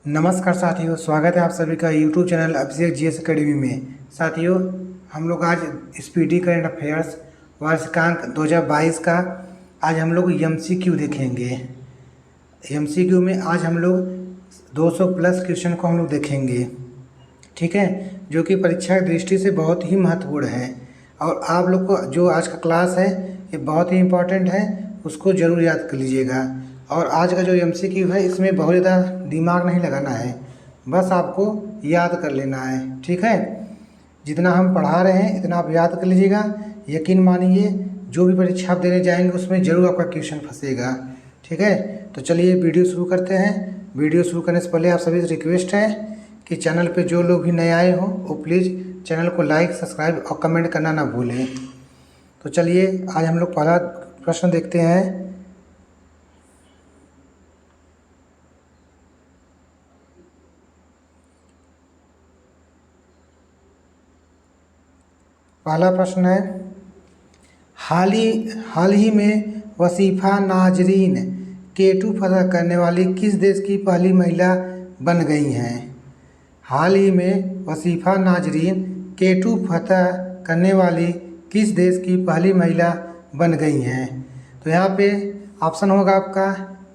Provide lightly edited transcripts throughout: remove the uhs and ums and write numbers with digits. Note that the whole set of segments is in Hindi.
नमस्कार साथियों, स्वागत है आप सभी का यूट्यूब चैनल अभिषेक जीएस एकेडमी में। साथियों, हम लोग आज स्पीडी करंट अफेयर्स वार्षिकांक 2022 का आज हम लोग एमसीक्यू देखेंगे। एमसीक्यू में आज हम लोग 200 प्लस क्वेश्चन को हम लोग देखेंगे, ठीक है, जो कि परीक्षा की दृष्टि से बहुत ही महत्वपूर्ण है। और आप लोग को जो आज का क्लास है ये बहुत ही इम्पोर्टेंट है, उसको ज़रूर याद कर लीजिएगा। और आज का जो एमसीक्यू है इसमें बहुत ज़्यादा दिमाग नहीं लगाना है, बस आपको याद कर लेना है, ठीक है। जितना हम पढ़ा रहे हैं इतना आप याद कर लीजिएगा। यकीन मानिए जो भी परीक्षा आप देने जाएंगे उसमें ज़रूर आपका क्वेश्चन फंसेगा, ठीक है। तो चलिए वीडियो शुरू करते हैं। वीडियो शुरू करने से पहले आप सभी से रिक्वेस्ट है कि चैनल पे जो लोग भी नए आए हों वो प्लीज़ चैनल को लाइक, सब्सक्राइब और कमेंट करना ना भूलें। तो चलिए आज हम लोग पहला प्रश्न देखते हैं। पहला प्रश्न है, हाल ही में वसीफ़ा नाजरीन केटू फतह करने वाली किस देश की पहली महिला बन गई हैं। हाल ही में वसीफ़ा नाजरीन केटू फतह करने वाली किस देश की पहली महिला बन गई हैं। तो यहाँ पे ऑप्शन होगा आपका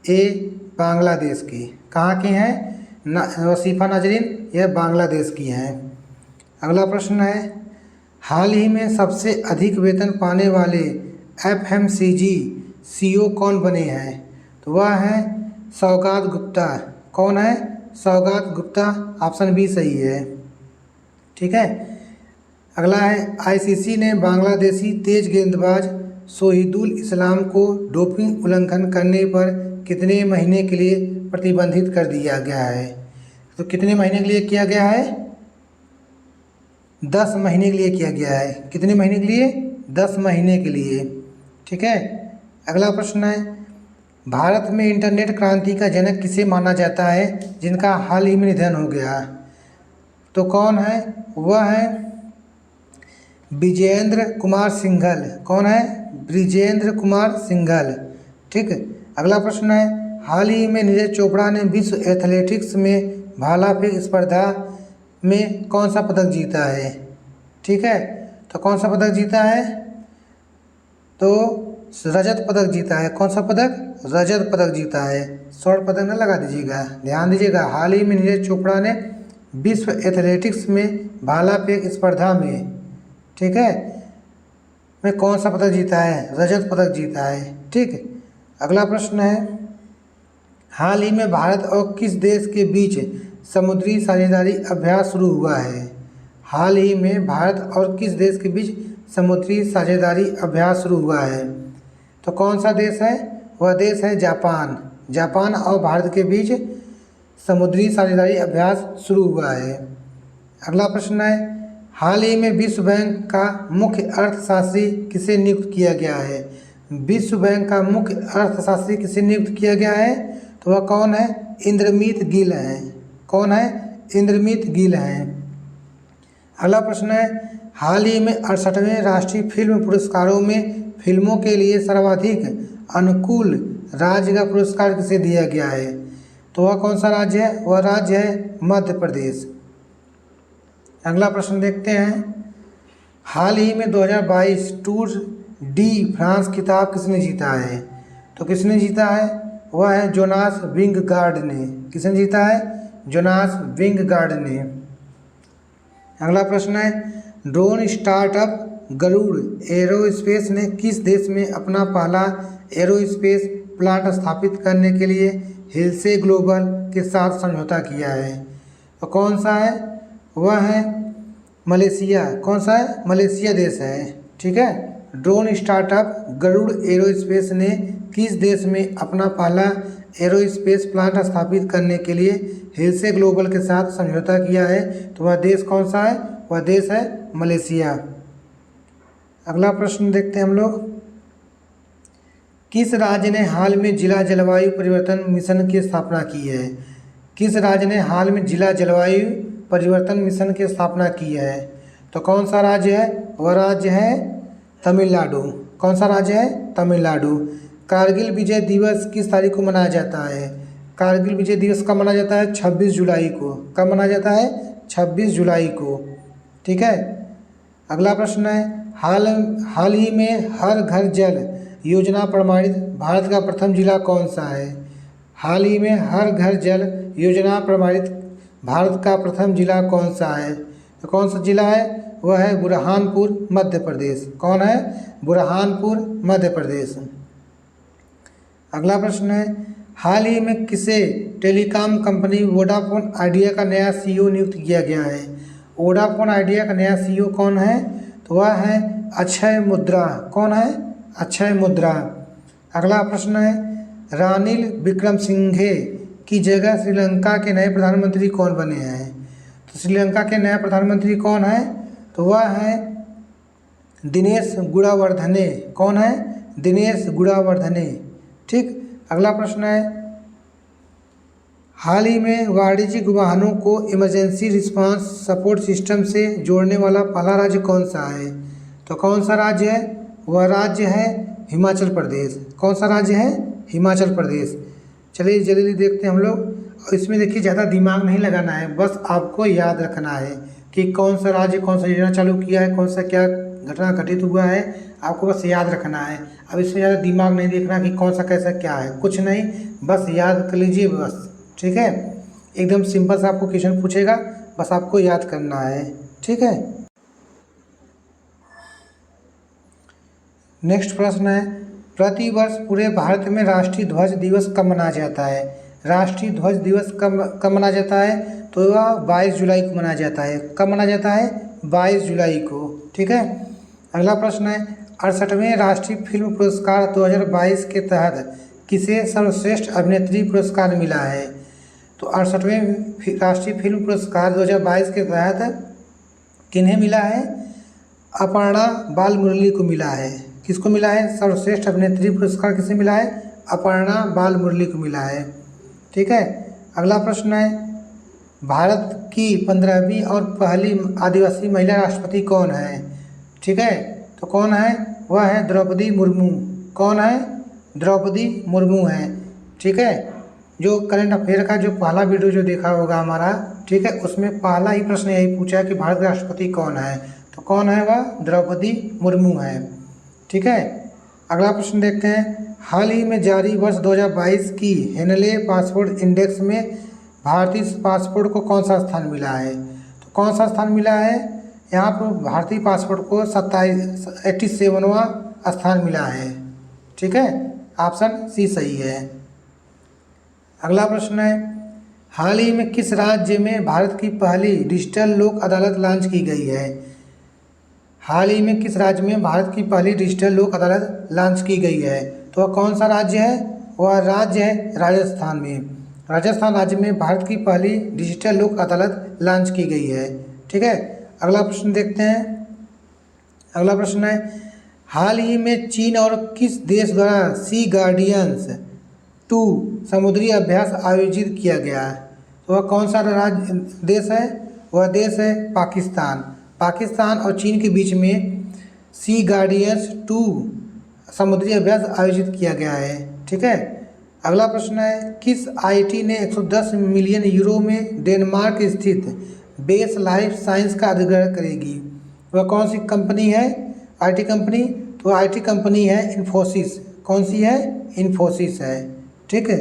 ए बांग्लादेश की। कहाँ की हैं वसीफ़ा नाजरीन? यह बांग्लादेश की हैं। अगला प्रश्न है, हाल ही में सबसे अधिक वेतन पाने वाले एफएमसीजी सीईओ कौन बने हैं। तो वह है सौगात गुप्ता। कौन है? सौगात गुप्ता। ऑप्शन बी सही है, ठीक है। अगला है, आईसीसी ने बांग्लादेशी तेज गेंदबाज शोहिदुल इस्लाम को डोपिंग उल्लंघन करने पर कितने महीने के लिए प्रतिबंधित कर दिया गया है। तो कितने महीने के लिए किया गया है? 10 महीने के लिए किया गया है। कितने महीने के लिए? 10 महीने के लिए, ठीक है। अगला प्रश्न है, भारत में इंटरनेट क्रांति का जनक किसे माना जाता है जिनका हाल ही में निधन हो गया। तो कौन है? वह है विजेंद्र कुमार सिंघल। कौन है? विजेंद्र कुमार सिंघल, ठीक। अगला प्रश्न है, हाल ही में नीरज चोपड़ा ने विश्व एथलेटिक्स में भाला फेंक स्पर्धा में कौन सा पदक जीता है, ठीक है। तो कौन सा पदक जीता है? तो रजत पदक जीता है। कौन सा पदक? रजत पदक जीता है। स्वर्ण पदक न लगा दीजिएगा, ध्यान दीजिएगा। हाल ही में नीरज चोपड़ा ने विश्व एथलेटिक्स में भाला फेंक स्पर्धा में, ठीक है, में कौन सा पदक जीता है? रजत पदक जीता है, ठीक। अगला प्रश्न है, हाल ही में भारत और किस देश के बीच समुद्री साझेदारी अभ्यास शुरू हुआ है। हाल ही में भारत और किस देश के बीच समुद्री साझेदारी अभ्यास शुरू हुआ है। तो कौन सा देश है? वह देश है जापान। जापान और भारत के बीच समुद्री साझेदारी अभ्यास शुरू हुआ है। अगला प्रश्न है, हाल ही में विश्व बैंक का मुख्य अर्थशास्त्री किसे नियुक्त किया गया है। विश्व बैंक का मुख्य अर्थशास्त्री किसे नियुक्त किया गया है? तो वह कौन है? इंद्रमीत गिल हैं। कौन है? इंद्रमीत गिल हैं। अगला प्रश्न है, हाल ही में 68वें राष्ट्रीय फिल्म पुरस्कारों में फिल्मों के लिए सर्वाधिक अनुकूल राज्य का पुरस्कार किसे दिया गया है। तो वह कौन सा राज्य है? वह राज्य है मध्य प्रदेश। अगला प्रश्न देखते हैं, हाल ही में 2022 टूर डी फ्रांस खिताब किसने जीता है। तो किसने जीता है? वह है जोनास विंगगार्ड ने। किसने जीता है? जोनास विंगगार्ड ने। अगला प्रश्न है, ड्रोन स्टार्टअप गरुड़ एरोस्पेस ने किस देश में अपना पहला एरोस्पेस प्लांट स्थापित करने के लिए हिल्से ग्लोबल के साथ समझौता किया है। तो कौन सा है? वह है मलेशिया। कौन सा है? मलेशिया देश है, ठीक है। ड्रोन स्टार्टअप गरुड़ एरोस्पेस ने किस देश में अपना पहला एरोस्पेस प्लांट स्थापित करने के लिए हिल्से ग्लोबल के साथ समझौता किया है। तो वह देश कौन सा है? वह देश है मलेशिया। अगला प्रश्न देखते हैं हम लोग, किस राज्य ने हाल में जिला जलवायु परिवर्तन मिशन की स्थापना की है। किस राज्य ने हाल में जिला जलवायु परिवर्तन मिशन की स्थापना की है। तो कौन सा राज्य है? वह राज्य है तमिलनाडु। कौन सा राज्य है? तमिलनाडु। कारगिल विजय दिवस किस तारीख को मनाया जाता है। कारगिल विजय दिवस कब मनाया जाता है? 26 जुलाई को। कब मनाया जाता है? 26 जुलाई को। ठीक है। अगला प्रश्न है, हाल ही में हर घर जल योजना प्रमाणित भारत का प्रथम जिला कौन सा है? हाल ही में हर घर जल योजना प्रमाणित भारत का प्रथम जिला कौन सा है? तो कौन सा जिला है? वह है बुरहानपुर, मध्य प्रदेश। कौन है? बुरहानपुर, मध्य प्रदेश। अगला प्रश्न है, हाल ही में किसे टेलीकॉम कंपनी वोडाफोन आइडिया का नया सीईओ नियुक्त किया गया है? वोडाफोन आइडिया का नया सीईओ कौन है? तो वह है अक्षय मुद्रा। कौन है? अक्षय मुद्रा। अगला प्रश्न है, रानिल विक्रमसिंघे की जगह श्रीलंका के नए प्रधानमंत्री कौन बने हैं? तो श्रीलंका के नए प्रधानमंत्री कौन है? तो वह है दिनेश गुणावर्धने। कौन है? दिनेश गुणावर्धने। ठीक। अगला प्रश्न है, हाल ही में वाणिज्यिक वाहनों को इमरजेंसी रिस्पांस सपोर्ट सिस्टम से जोड़ने वाला पहला राज्य कौन सा है? तो कौन सा राज्य है? वह राज्य है हिमाचल प्रदेश। कौन सा राज्य है? हिमाचल प्रदेश। चलिए जल्दी देखते हैं हम लोग। और इसमें देखिए ज़्यादा दिमाग नहीं लगाना है, बस आपको याद रखना है कि कौन सा राज्य कौन सा योजना चालू किया है, कौन सा क्या घटना घटित हुआ है, आपको बस याद रखना है। अब इसमें ज़्यादा दिमाग नहीं देखना कि कौन सा कैसा क्या है, कुछ नहीं, बस याद कर लीजिए बस। ठीक है। एकदम सिंपल सा आपको क्वेश्चन पूछेगा, बस आपको याद करना है। ठीक है। नेक्स्ट प्रश्न है, प्रतिवर्ष पूरे भारत में राष्ट्रीय ध्वज दिवस कब मनाया जाता है? राष्ट्रीय ध्वज दिवस कब मनाया जाता है? तो वह 22 जुलाई को मनाया जाता है। कब मनाया जाता है? 22 जुलाई को। ठीक है। अगला प्रश्न है, 68वें राष्ट्रीय फिल्म पुरस्कार 2022 के तहत किसे सर्वश्रेष्ठ अभिनेत्री पुरस्कार मिला है? तो 68वें राष्ट्रीय फिल्म पुरस्कार 2022 के तहत किन्हें मिला है? अपर्णा बालमुरली को मिला है। किसको मिला है? सर्वश्रेष्ठ अभिनेत्री पुरस्कार किसे मिला है? अपर्णा बालमुरली को मिला है। ठीक है। अगला प्रश्न है, भारत की 15वीं और पहली आदिवासी महिला राष्ट्रपति कौन है? ठीक है। तो कौन है? वह है द्रौपदी मुर्मू। कौन है? द्रौपदी मुर्मू है। ठीक है। जो करंट अफेयर का जो पहला वीडियो जो देखा होगा हमारा, ठीक है, उसमें पहला ही प्रश्न यही पूछा कि भारत के राष्ट्रपति कौन है? तो कौन है? वह द्रौपदी मुर्मू है। ठीक है। अगला प्रश्न देखते हैं, हाल ही में जारी वर्ष 2022 की हेनले पासपोर्ट इंडेक्स में भारतीय पासपोर्ट को कौन सा स्थान मिला है? तो कौन सा स्थान मिला है? यहाँ पर भारतीय पासपोर्ट को 87वां स्थान मिला है। ठीक है। ऑप्शन सी सही है। अगला प्रश्न है, हाल ही में किस राज्य में भारत की पहली डिजिटल लोक अदालत लॉन्च की गई है? हाल ही में किस राज्य में भारत की पहली डिजिटल लोक अदालत लॉन्च की गई है? तो वह कौन सा राज्य है? वह राज्य है राजस्थान में। राजस्थान राज्य में भारत की पहली डिजिटल लोक अदालत लॉन्च की गई है। ठीक है। अगला प्रश्न देखते हैं। अगला प्रश्न है, हाल ही में चीन और किस देश द्वारा सी गार्डियंस 2 समुद्री अभ्यास आयोजित किया गया है? तो वह कौन सा देश है? वह देश है पाकिस्तान। पाकिस्तान और चीन के बीच में सी गार्डियंस 2 समुद्री अभ्यास आयोजित किया गया है। ठीक है। अगला प्रश्न है, किस आईटी ने 110 मिलियन यूरो में डेनमार्क स्थित बेस लाइफ साइंस का अधिग्रहण करेगी? वह कौन सी कंपनी है? IT company? तो आईटी कंपनी है इन्फोसिस। कौन सी है? इन्फोसिस है। ठीक है।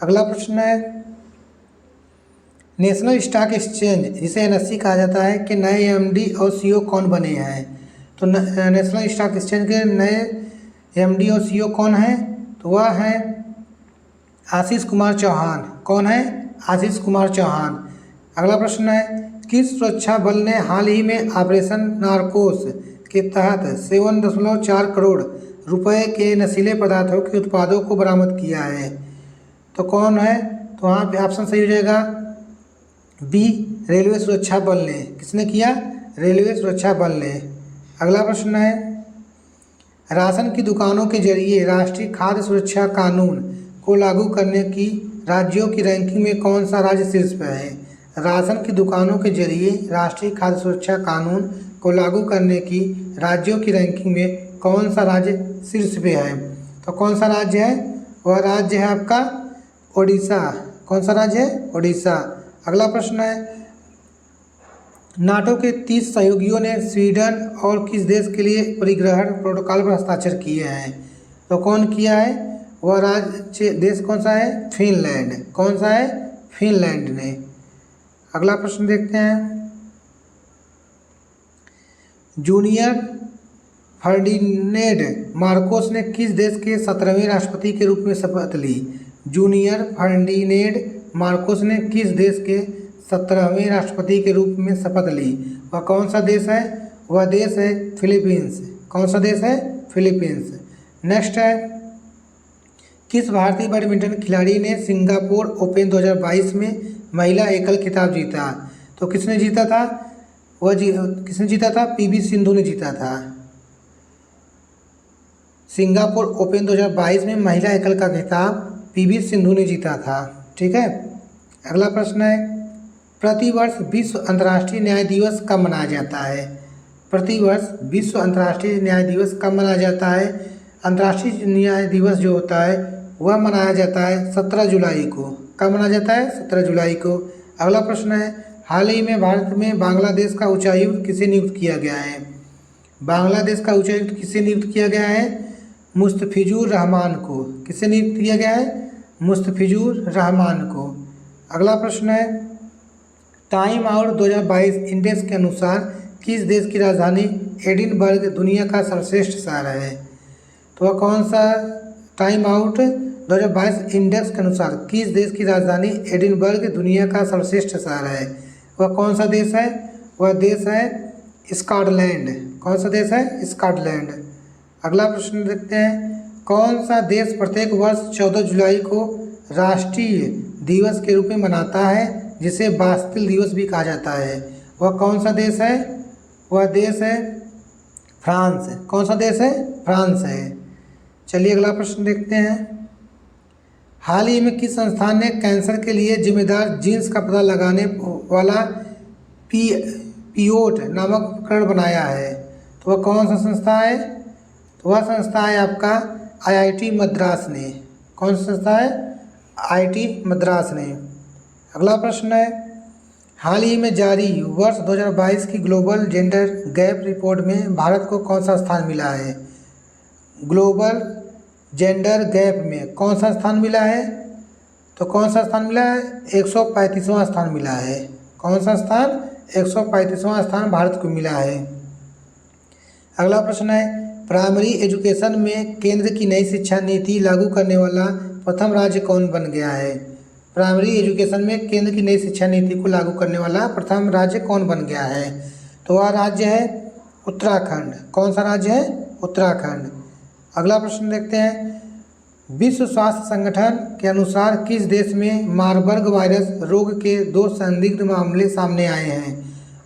अगला प्रश्न है, नेशनल स्टॉक एक्सचेंज जिसे एनएससी कहा जाता है कि नए एमडी और सीईओ कौन बने हैं? तो नेशनल स्टॉक एक्सचेंज के नए एमडी और सीईओ कौन हैं? तो वह है आशीष कुमार चौहान। कौन है? आशीष कुमार चौहान। अगला प्रश्न है, किस सुरक्षा बल ने हाल ही में ऑपरेशन नारकोस के तहत 7.4 करोड़ रुपए के नशीले पदार्थों के उत्पादों को बरामद किया है? तो कौन है? तो वहाँ पे ऑप्शन सही हो जाएगा बी, रेलवे सुरक्षा बल ने। किसने किया? रेलवे सुरक्षा बल ने। अगला प्रश्न है, राशन की दुकानों के जरिए राष्ट्रीय खाद्य सुरक्षा कानून को लागू करने की राज्यों की रैंकिंग में कौन सा राज्य शीर्ष पर है? राशन की दुकानों के जरिए राष्ट्रीय खाद्य सुरक्षा कानून को लागू करने की राज्यों की रैंकिंग में कौन सा राज्य शीर्ष पे है? तो कौन सा राज्य है? वह राज्य है आपका ओडिशा। कौन सा राज्य है? ओडिशा। अगला प्रश्न है, नाटो के 30 सहयोगियों ने स्वीडन और किस देश के लिए परिग्रहण प्रोटोकॉल पर हस्ताक्षर किए हैं? तो कौन किया है? वह राज्य देश कौन सा है? फिनलैंड। कौन सा है? फिनलैंड ने। अगला प्रश्न देखते हैं, जूनियर फर्डिनेंड मार्कोस ने किस देश के 17वें राष्ट्रपति के रूप में शपथ ली? जूनियर फर्डिनेंड मार्कोस ने किस देश के 17वें राष्ट्रपति के रूप में शपथ ली? वह कौन सा देश है? वह देश है फिलीपींस। कौन सा देश है? फिलीपींस। नेक्स्ट है, किस भारतीय बैडमिंटन खिलाड़ी ने सिंगापुर ओपन 2022 में महिला एकल खिताब जीता? तो किसने जीता था? किसने जीता था? पीवी सिंधु ने जीता था। सिंगापुर ओपन 2022 में महिला एकल का खिताब पीवी सिंधु ने जीता था। ठीक है। अगला प्रश्न है, प्रतिवर्ष विश्व अंतर्राष्ट्रीय न्याय दिवस कब मनाया जाता है? प्रतिवर्ष विश्व अंतर्राष्ट्रीय न्याय दिवस कब मनाया जाता है? अंतर्राष्ट्रीय न्याय दिवस जो होता है वह मनाया जाता है 17 जुलाई को। कब मनाया जाता है? 17 जुलाई को। अगला प्रश्न है, हाल ही में भारत में बांग्लादेश का उच्चायुक्त किसे नियुक्त किया गया है? बांग्लादेश का उच्चायुक्त किसे नियुक्त किया गया है? मुस्तफिजुर रहमान को। किसे नियुक्त किया गया है? मुस्तफिजुर रहमान को। अगला प्रश्न है, टाइम आउट 2022 इंडेक्स के अनुसार किस देश की राजधानी एडिनबर्ग दुनिया का सर्वश्रेष्ठ शहर है? तो वह कौन सा? टाइम आउट 2022 इंडेक्स के अनुसार किस देश की राजधानी एडिनबर्ग दुनिया का सर्वश्रेष्ठ शहर है? वह कौन सा देश है? वह देश है स्कॉटलैंड। कौन सा देश है? स्कॉटलैंड। अगला प्रश्न देखते हैं, कौन सा देश प्रत्येक वर्ष 14 जुलाई को राष्ट्रीय दिवस के रूप में मनाता है, जिसे बास्तिल दिवस भी कहा जाता है? वह कौन सा देश है? वह देश है फ्रांस। कौन सा देश है? फ्रांस है। चलिए अगला प्रश्न देखते हैं, हाल ही में किस संस्थान ने कैंसर के लिए जिम्मेदार जीन्स का पता लगाने वाला पियोट नामक उपकरण बनाया है? तो वह कौन सा संस्था है? तो वह संस्था है आपका आईआईटी मद्रास ने। कौन सी संस्था है? आईआईटी मद्रास ने। अगला प्रश्न है, हाल ही में जारी वर्ष 2022 की ग्लोबल जेंडर गैप रिपोर्ट में भारत को कौन सा स्थान मिला है? ग्लोबल जेंडर गैप में कौन सा स्थान मिला है? तो कौन सा स्थान मिला है? 135वां स्थान मिला है। कौन सा स्थान? 135वां स्थान भारत को मिला है। अगला प्रश्न है, प्राइमरी एजुकेशन में केंद्र की नई शिक्षा नीति लागू करने वाला प्रथम राज्य कौन बन गया है? प्राइमरी एजुकेशन में केंद्र की नई शिक्षा नीति को लागू करने वाला प्रथम राज्य कौन बन गया है? तो वह राज्य है उत्तराखंड। कौन सा राज्य है? उत्तराखंड। अगला प्रश्न देखते हैं, विश्व स्वास्थ्य संगठन के अनुसार किस देश में मार्बर्ग वायरस रोग के 2 संदिग्ध मामले सामने आए हैं?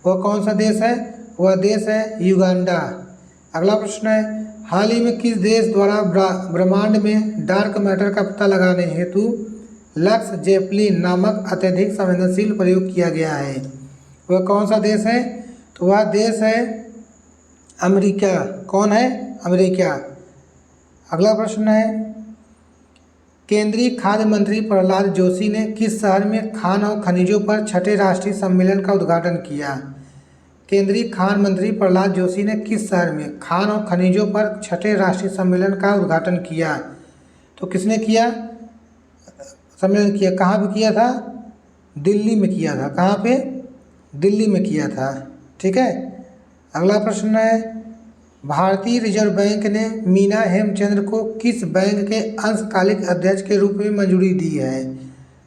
वह कौन सा देश है? वह देश है युगांडा। अगला प्रश्न है, हाल ही में किस देश द्वारा ब्रह्मांड में डार्क मैटर का पता लगाने हेतु लक्स जेपलिन नामक अत्यधिक संवेदनशील प्रयोग किया गया है? वह कौन सा देश है? तो वह देश है अमेरिका। कौन है? अमेरिका। अगला प्रश्न है, केंद्रीय खाद्य मंत्री प्रहलाद जोशी ने किस शहर में खान और खनिजों पर 6ठे राष्ट्रीय सम्मेलन का उद्घाटन किया? केंद्रीय खान मंत्री प्रहलाद जोशी ने किस शहर में खान और खनिजों पर 6ठे राष्ट्रीय सम्मेलन का उद्घाटन किया? तो किसने किया? सम्मेलन किया। कहाँ पे किया था? दिल्ली में किया था। कहाँ पे? दिल्ली में किया था। ठीक है। अगला प्रश्न है, भारतीय रिजर्व बैंक ने मीना हेमचंद्र को किस बैंक के अंशकालिक अध्यक्ष के रूप में मंजूरी दी है?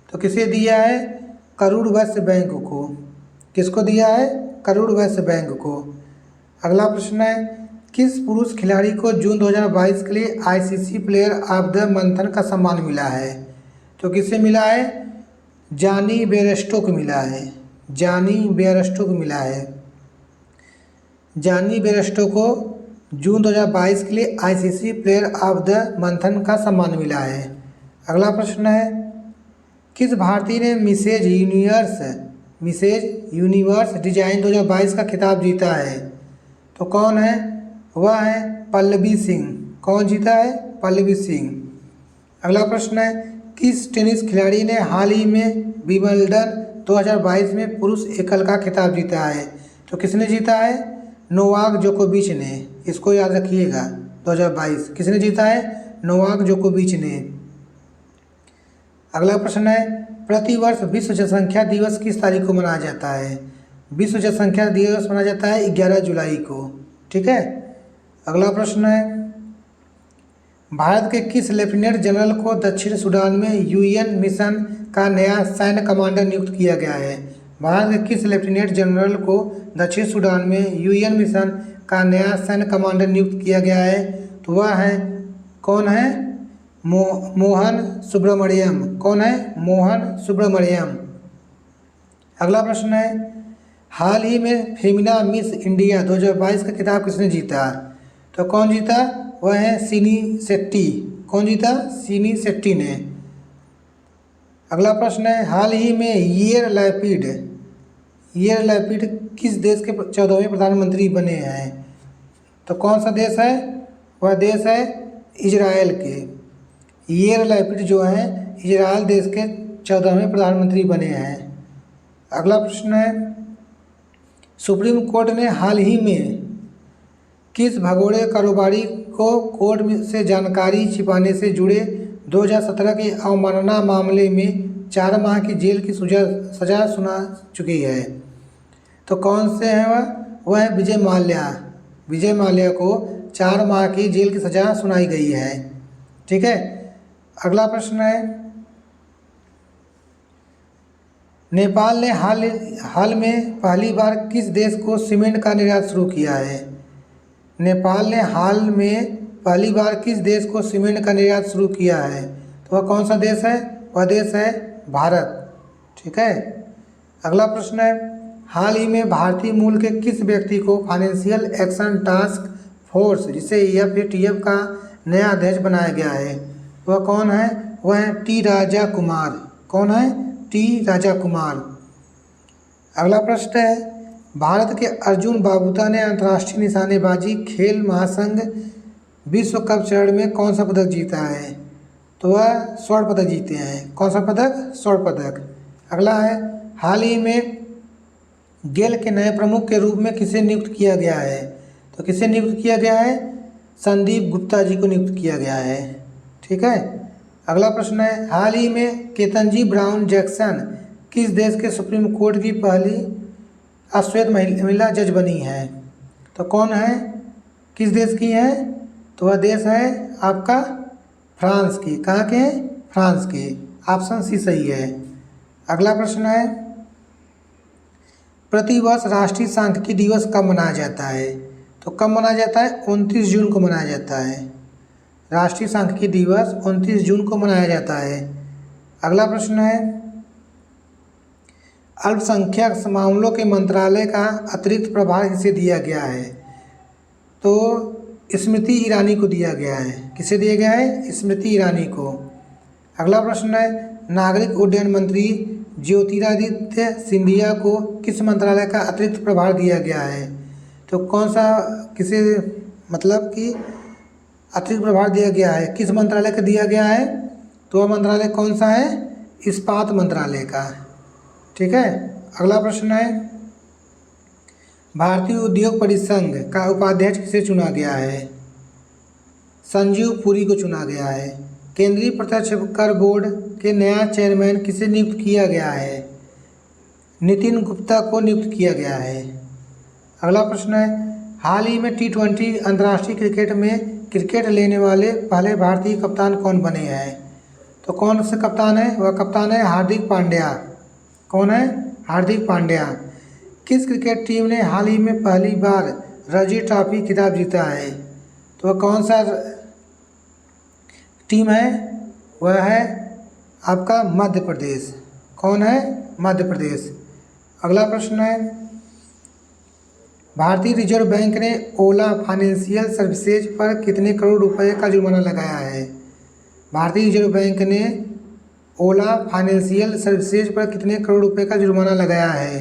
तो किसे दिया है? करूर वैश्य बैंक को। किसको दिया है? करूर वैश्य बैंक को। अगला प्रश्न है, किस पुरुष खिलाड़ी को जून 2022 के लिए ICC player of the month का सम्मान मिला है? तो किससे मिला है? जानी बेयरस्टो को मिला है। जानी बेयरस्टो को मिला है। जानी बेयरस्टो को जून 2022 के लिए ICC player of the month का सम्मान मिला है। अगला प्रश्न है, किस भारतीय ने मिसेज यूनिवर्स डिजाइन 2022 का खिताब जीता है? तो कौन है? वह है पल्लवी सिंह। कौन जीता है? पल्लवी सिंह। अगला प्रश्न है, किस टेनिस खिलाड़ी ने हाल ही में विंबलडन 2022 में पुरुष एकल का खिताब जीता है? तो किसने जीता है? नोवाक जोकोविच ने। इसको याद रखिएगा। 2022 किसने जीता है? नोवाक जोकोविच ने। अगला प्रश्न है, प्रतिवर्ष विश्व जनसंख्या दिवस किस तारीख को मनाया जाता है? विश्व जनसंख्या दिवस मनाया जाता है 11 जुलाई को। ठीक है। अगला प्रश्न है, भारत के किस लेफ्टिनेंट जनरल को दक्षिण सूडान में यूएन मिशन का नया सैन्य कमांडर नियुक्त किया गया है? भारत के किस लेफ्टिनेंट जनरल को दक्षिण सूडान में यूएन मिशन का नया सैन्य कमांडर नियुक्त किया गया है? तो वह है, कौन है? मोहन सुब्रमण्यम। कौन है? मोहन सुब्रमण्यम। अगला प्रश्न है, हाल ही में फेमिना मिस इंडिया 2022 का खिताब किसने जीता? तो कौन जीता? वह है सिनी शेट्टी। कौन जीता? सिनी शेट्टी ने। अगला प्रश्न है, हाल ही में याइर लैपिड किस देश के 14वें प्रधानमंत्री बने हैं? तो कौन सा देश है? वह देश है इजराइल के। याइर लैपिड जो है इजराइल देश के 14वें प्रधानमंत्री बने हैं। अगला प्रश्न है, सुप्रीम कोर्ट ने हाल ही में किस भगोड़े कारोबारी को कोर्ट से जानकारी छिपाने से जुड़े 2017 के अवमानना मामले में 4 माह की जेल की सजा सुना चुकी है? तो कौन से हैं वह? वह है विजय माल्या। विजय माल्या को 4 माह की जेल की सजा सुनाई गई है। ठीक है। अगला प्रश्न है, नेपाल ने हाल में पहली बार किस देश को सीमेंट का निर्यात शुरू किया है? नेपाल ने हाल में पहली बार किस देश को सीमेंट का निर्यात शुरू किया है? तो वह कौन सा देश है? वह देश है भारत। ठीक है। अगला प्रश्न है, हाल ही में भारतीय मूल के किस व्यक्ति को फाइनेंशियल एक्शन टास्क फोर्स जिसे FATF का नया अध्यक्ष बनाया गया है? वह कौन है? वह है टी राजा कुमार। कौन है? टी राजा कुमार। अगला प्रश्न है, भारत के अर्जुन बाबूता ने अंतर्राष्ट्रीय निशानेबाजी खेल महासंघ विश्व कप चरण में कौन सा पदक जीता है? तो वह स्वर्ण पदक जीते हैं। कौन सा पदक? स्वर्ण पदक। अगला है, हाल ही में गेल के नए प्रमुख के रूप में किसे नियुक्त किया गया है? तो किसे नियुक्त किया गया है? संदीप गुप्ता जी को नियुक्त किया गया है। ठीक है। अगला प्रश्न है, हाल ही में केतनजी ब्राउन जैक्सन किस देश के सुप्रीम कोर्ट की पहली अश्वेत महिला जज बनी है? तो कौन है? किस देश की है? तो वह देश है आपका फ्रांस की। कहाँ के? फ्रांस के। ऑप्शन सी सही है। अगला प्रश्न है, प्रतिवर्ष राष्ट्रीय सांख्यिकी दिवस कब मनाया जाता है? तो कब मनाया जाता है? 29 जून को मनाया जाता है। राष्ट्रीय सांख्यिकी दिवस 29 जून को मनाया जाता है। अगला प्रश्न है, अल्पसंख्यक मामलों के मंत्रालय का अतिरिक्त प्रभार किसे दिया गया है? तो स्मृति ईरानी को दिया गया है। किसे दिया गया है? स्मृति ईरानी को। अगला प्रश्न है, नागरिक उड्डयन मंत्री ज्योतिरादित्य सिंधिया को किस मंत्रालय का अतिरिक्त प्रभार दिया गया है? तो कौन सा, किसे मतलब कि अतिरिक्त प्रभार दिया गया है? किस मंत्रालय का दिया गया है? तो वह मंत्रालय कौन सा है? इस्पात मंत्रालय का। ठीक है। अगला प्रश्न है, भारतीय उद्योग परिसंघ का उपाध्यक्ष किसे चुना गया है? संजीव पुरी को चुना गया है। केंद्रीय प्रत्यक्ष कर बोर्ड के नया चेयरमैन किसे नियुक्त किया गया है? नितिन गुप्ता को नियुक्त किया गया है। अगला प्रश्न है, हाल ही में T20 अंतर्राष्ट्रीय क्रिकेट में क्रिकेट लेने वाले पहले भारतीय कप्तान कौन बने हैं? तो कौन से कप्तान है? वह कप्तान है हार्दिक पांड्या। कौन है? हार्दिक पांड्या। किस क्रिकेट टीम ने हाल ही में पहली बार रणजी ट्रॉफी खिताब जीता है? तो वह कौन सा टीम है? वह है आपका मध्य प्रदेश। कौन है? मध्य प्रदेश। अगला प्रश्न है, भारतीय रिजर्व बैंक ने ओला फाइनेंशियल सर्विसेज पर कितने करोड़ रुपए का जुर्माना लगाया है? भारतीय रिजर्व बैंक ने ओला फाइनेंशियल सर्विसेज पर कितने करोड़ रुपए का जुर्माना लगाया है?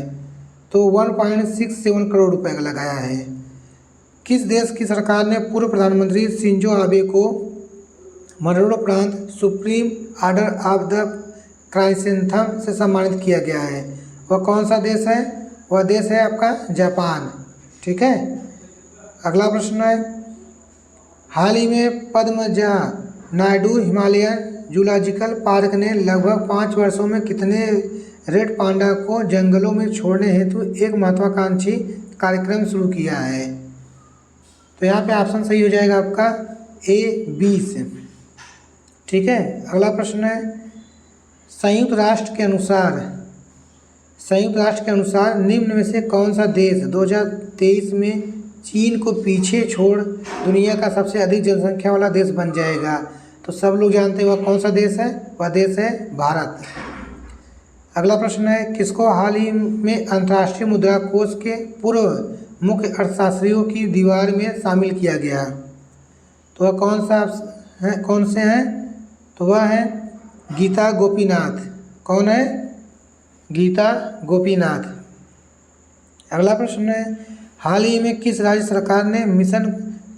तो 1.67 करोड़ रुपए का लगाया है। किस देश की सरकार ने पूर्व प्रधानमंत्री शिंजो आबे को मरणोपरांत सुप्रीम ऑर्डर ऑफ द क्राइसेंथम से सम्मानित किया गया है? वह कौन सा देश है? वह देश है आपका जापान। ठीक है। अगला प्रश्न है, हाल ही में Padmaja Naidu Himalayan zoological park ने लगभग 5 वर्षों में कितने रेड पांडा को जंगलों में छोड़ने हेतु एक महत्वाकांक्षी कार्यक्रम शुरू किया है? तो यहाँ पे ऑप्शन सही हो जाएगा आपका A 20। ठीक है। अगला प्रश्न है, संयुक्त राष्ट्र के अनुसार निम्न में से कौन सा देश 2023 में चीन को पीछे छोड़ दुनिया का सबसे अधिक जनसंख्या वाला देश बन जाएगा? तो सब लोग जानते हैं वह कौन सा देश है? वह देश है भारत। अगला प्रश्न है, किसको हाल ही में अंतर्राष्ट्रीय मुद्रा कोष के पूर्व मुख्य अर्थशास्त्रियों की दीवार में शामिल किया गया? तो वह कौन से हैं? तो वह है गीता गोपीनाथ। कौन है? गीता गोपीनाथ। अगला प्रश्न है, हाल ही में किस राज्य सरकार ने मिशन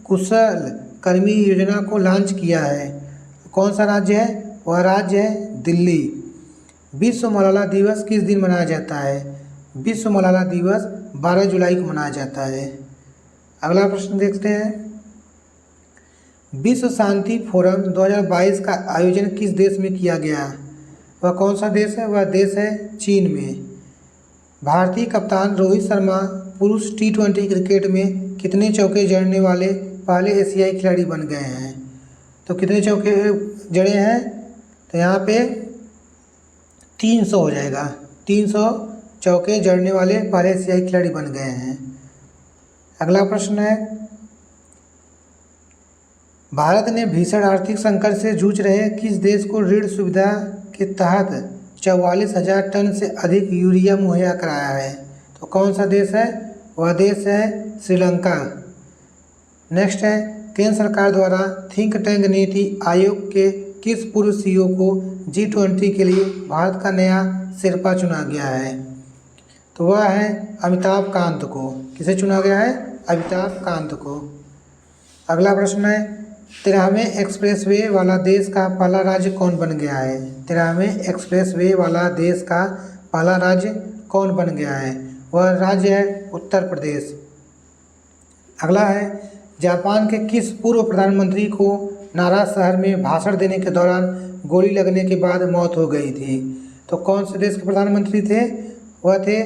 कुशल कर्मी योजना को लॉन्च किया है? कौन सा राज्य है? वह राज्य है दिल्ली। विश्व मलाला दिवस किस दिन मनाया जाता है? विश्व मलाला दिवस 12 जुलाई को मनाया जाता है। अगला प्रश्न देखते हैं, विश्व शांति फोरम 2022 का आयोजन किस देश में किया गया? वह कौन सा देश है? वह देश है चीन में। भारतीय कप्तान रोहित शर्मा पुरुष T20 क्रिकेट में कितने चौके जड़ने वाले पहले एशियाई खिलाड़ी बन गए हैं? तो कितने चौके जड़े हैं? तो यहाँ पे 300 हो जाएगा। 300 चौके जड़ने वाले पहले एशियाई खिलाड़ी बन गए हैं। अगला प्रश्न है, भारत ने भीषण आर्थिक संकट से जूझ रहे किस देश को ऋण सुविधा के तहत 44,000 टन से अधिक यूरिया मुहैया कराया है? तो कौन सा देश है? वह देश है श्रीलंका। नेक्स्ट है, केंद्र सरकार द्वारा थिंक टैंक नीति आयोग के किस पूर्व CEO को G20 के लिए भारत का नया शेरपा चुना गया है? तो वह है अमिताभ कांत को। किसे चुना गया है? अमिताभ कांत को। अगला प्रश्न है, 13वें एक्सप्रेसवे वाला देश का पहला राज्य कौन बन गया है? 13वें एक्सप्रेसवे वाला देश का पहला राज्य कौन बन गया है? वह राज्य है उत्तर प्रदेश। अगला है, जापान के किस पूर्व प्रधानमंत्री को नारा शहर में भाषण देने के दौरान गोली लगने के बाद मौत हो गई थी? तो कौन से देश के प्रधानमंत्री थे? वह थे,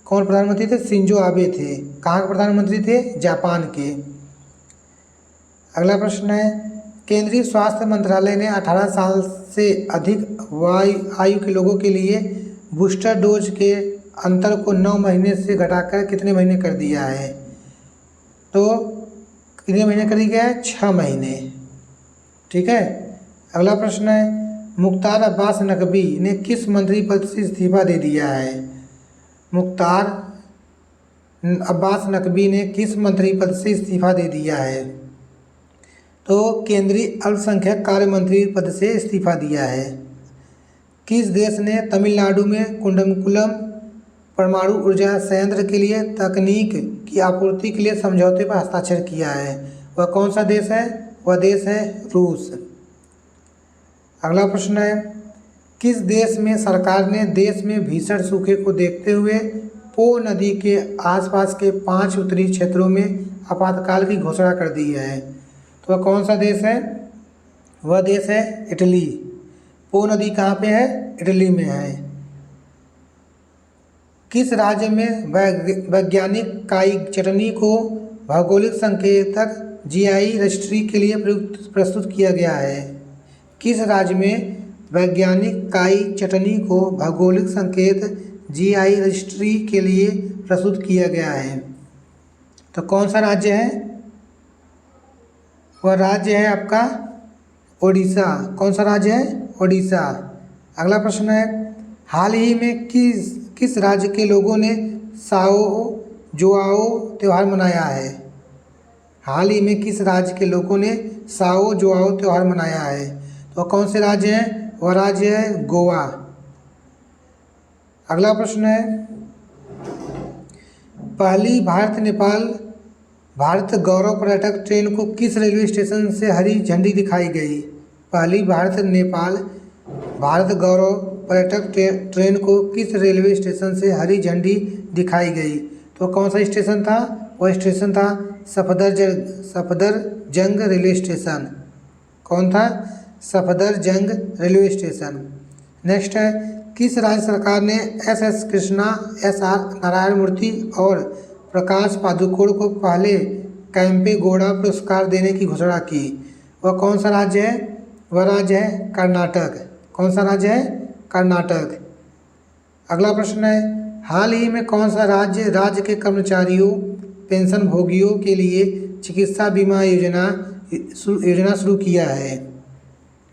कौन प्रधानमंत्री थे? शिंजो आबे थे। कहाँ के प्रधानमंत्री थे? जापान के। अगला प्रश्न है, केंद्रीय स्वास्थ्य मंत्रालय ने 18 साल से अधिक आयु के लोगों के लिए बूस्टर डोज के अंतर को 9 महीने से घटाकर कितने महीने कर दिया है? तो कितने महीने कर दिया है? 6 महीने। ठीक है। अगला प्रश्न है, मुख्तार अब्बास नकवी ने किस मंत्री पद से इस्तीफा दे दिया है? मुख्तार अब्बास नकवी ने किस मंत्री पद से इस्तीफा दे दिया है? तो केंद्रीय अल्पसंख्यक कार्य मंत्री पद से इस्तीफा दिया है। किस देश ने तमिलनाडु में कुंडमकुलम परमाणु ऊर्जा संयंत्र के लिए तकनीक की आपूर्ति के लिए समझौते पर हस्ताक्षर किया है? वह कौन सा देश है? वह देश है रूस। अगला प्रश्न है, किस देश में सरकार ने देश में भीषण सूखे को देखते हुए पो नदी के आसपास के 5 उत्तरी क्षेत्रों में आपातकाल की घोषणा कर दी है? तो वह कौन सा देश है? वह देश है इटली। पो नदी कहाँ पे है? इटली में है। किस राज्य में वैज्ञानिक काई चटनी को भौगोलिक संकेतक GI रजिस्ट्री के लिए प्रस्तुत किया गया है? किस राज्य में वैज्ञानिक काई चटनी को भौगोलिक संकेत GI रजिस्ट्री के लिए प्रस्तुत किया गया है? तो कौन सा राज्य है? वह राज्य है आपका ओडिशा। कौन सा राज्य है? ओडिशा। अगला प्रश्न है, हाल ही में किस राज्य के लोगों ने साओ जोआओ त्यौहार मनाया है? हाल ही में किस राज्य के लोगों ने साओ जोआओ त्यौहार मनाया है? तो कौन से राज्य हैं? वह राज्य है गोवा। अगला प्रश्न है, पहली भारत नेपाल भारत गौरव पर्यटक ट्रेन को किस रेलवे स्टेशन से हरी झंडी दिखाई गई? पहली भारत नेपाल भारत गौरव पर्यटक ट्रेन को किस रेलवे स्टेशन से हरी झंडी दिखाई गई? तो कौन सा स्टेशन था? वह स्टेशन था सफदरजंग रेलवे स्टेशन। कौन था? Safdarjung railway station. नेक्स्ट है, किस राज्य सरकार ने एस कृष्णा, SR नारायण मूर्ति और प्रकाश पादुकोण को पहले कैंपेगौड़ा पुरस्कार देने की घोषणा की? वह कौन सा राज्य है? वह राज्य है कर्नाटक। कौन सा राज्य है? कर्नाटक। अगला प्रश्न है, हाल ही में कौन सा राज्य के कर्मचारियों पेंशन भोगियों के लिए चिकित्सा बीमा योजना शुरू किया है?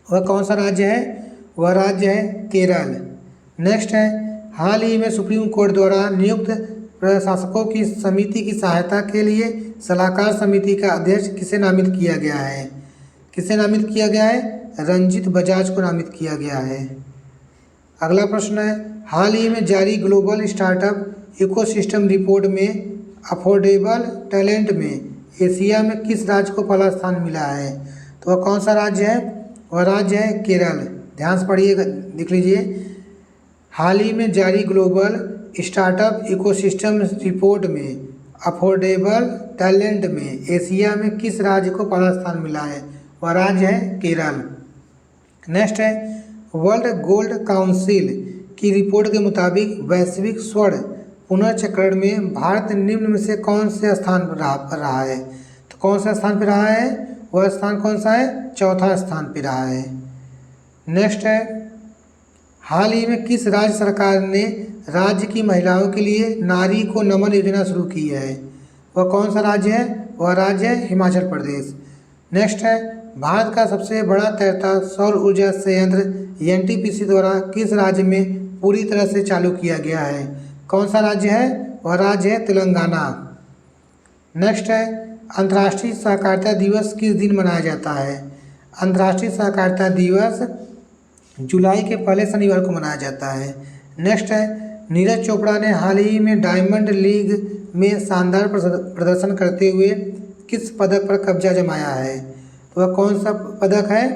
वह कौन सा राज्य है? वह राज्य है केरल। नेक्स्ट है, हाल ही में सुप्रीम कोर्ट द्वारा नियुक्त प्रशासकों की समिति की सहायता के लिए सलाहकार समिति का अध्यक्ष किसे नामित किया गया है? किसे नामित किया गया है? रंजित बजाज को नामित किया गया है। अगला प्रश्न है, हाल ही में जारी ग्लोबल स्टार्टअप इकोसिस्टम रिपोर्ट में अफोर्डेबल टैलेंट में एशिया में किस राज्य को पहला स्थान मिला है? तो वह कौन सा राज्य है? वह राज्य है केरल। ध्यान से पढ़िएगा, लिख लीजिए। हाल ही में जारी ग्लोबल स्टार्टअप इकोसिस्टम रिपोर्ट में अफोर्डेबल टैलेंट में एशिया में किस राज्य को पहला स्थान मिला है? वह राज्य है केरल। नेक्स्ट है, वर्ल्ड गोल्ड काउंसिल की रिपोर्ट के मुताबिक वैश्विक स्वर्ण पुनर्चक्रण में भारत निम्न में से कौन से स्थान पर रहा है? तो कौन सा स्थान पर रहा है? वह स्थान कौन सा है? चौथा स्थान पर रहा है। नेक्स्ट है, हाल ही में किस राज्य सरकार ने राज्य की महिलाओं के लिए नारी को नमन योजना शुरू की है? वह कौन सा राज्य है? वह राज्य है हिमाचल प्रदेश। नेक्स्ट है, भारत का सबसे बड़ा तैरता सौर ऊर्जा संयंत्र NTPC द्वारा किस राज्य में पूरी तरह से चालू किया गया है? कौन सा राज्य है? वह राज्य है तेलंगाना। नेक्स्ट है, अंतर्राष्ट्रीय सहकारिता दिवस किस दिन मनाया जाता है? अंतर्राष्ट्रीय सहकारिता दिवस जुलाई के पहले शनिवार को मनाया जाता है। नेक्स्ट है, नीरज चोपड़ा ने हाल ही में डायमंड लीग में शानदार प्रदर्शन करते हुए किस पदक पर कब्जा जमाया है? तो वह कौन सा पदक है?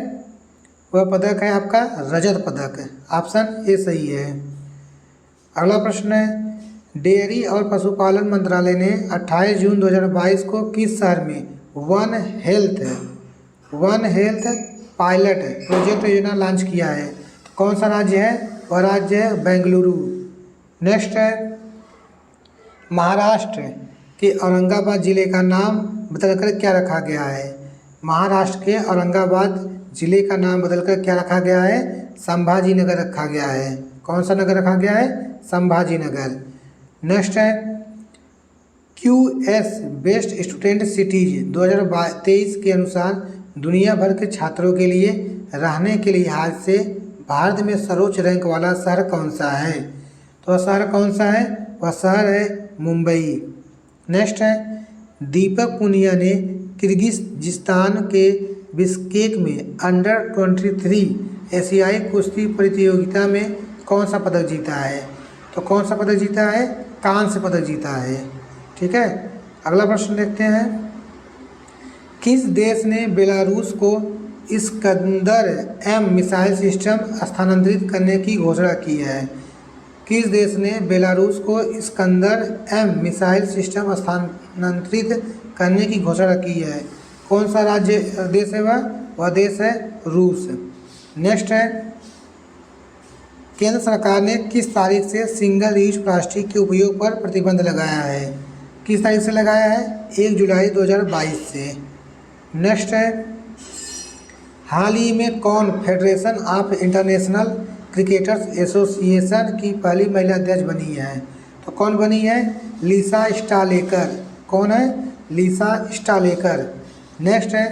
वह पदक है आपका रजत पदक। ऑप्शन ए सही है। अगला प्रश्न है, डेयरी और पशुपालन मंत्रालय ने 28 जून 2022 को किस शहर में वन हेल्थ पायलट प्रोजेक्ट योजना लॉन्च किया है? तो कौन सा राज्य है? वह राज्य है बेंगलुरु। नेक्स्ट है, महाराष्ट्र के औरंगाबाद जिले का नाम बदलकर क्या रखा गया है? महाराष्ट्र के औरंगाबाद जिले का नाम बदलकर क्या रखा गया है? संभाजी नगर रखा गया है। कौन सा नगर रखा गया है? संभाजी नगर। नेक्स्ट है, QS बेस्ट स्टूडेंट सिटीज 2023 के अनुसार दुनिया भर के छात्रों के लिए रहने के लिहाज से भारत में सर्वोच्च रैंक वाला शहर कौन सा है? तो वह शहर कौन सा है? वह शहर है मुंबई। नेक्स्ट है, दीपक पुनिया ने किर्गिस्तान के बिश्केक में अंडर-23 एशियाई कुश्ती प्रतियोगिता में कौन सा पदक जीता है? तो कौन सा पदक जीता है? कांस्य पदक जीता है। ठीक है। अगला प्रश्न देखते हैं, किस देश ने बेलारूस को इस्कंदर M मिसाइल सिस्टम स्थानांतरित करने की घोषणा की है? किस देश ने बेलारूस को इस्कंदर M मिसाइल सिस्टम स्थानांतरित करने की घोषणा की है? कौन सा राज्य देश है वह देश है रूस। नेक्स्ट है, केंद्र सरकार ने किस तारीख से सिंगल यूज प्लास्टिक के उपयोग पर प्रतिबंध लगाया है? किस तारीख से लगाया है? 1 जुलाई 2022 से। नेक्स्ट है, हाल ही में कौन federation of international cricketers association की पहली महिला अध्यक्ष बनी है? तो कौन बनी है? लिसा स्टालेकर। कौन है? लिसा स्टालेकर। नेक्स्ट है,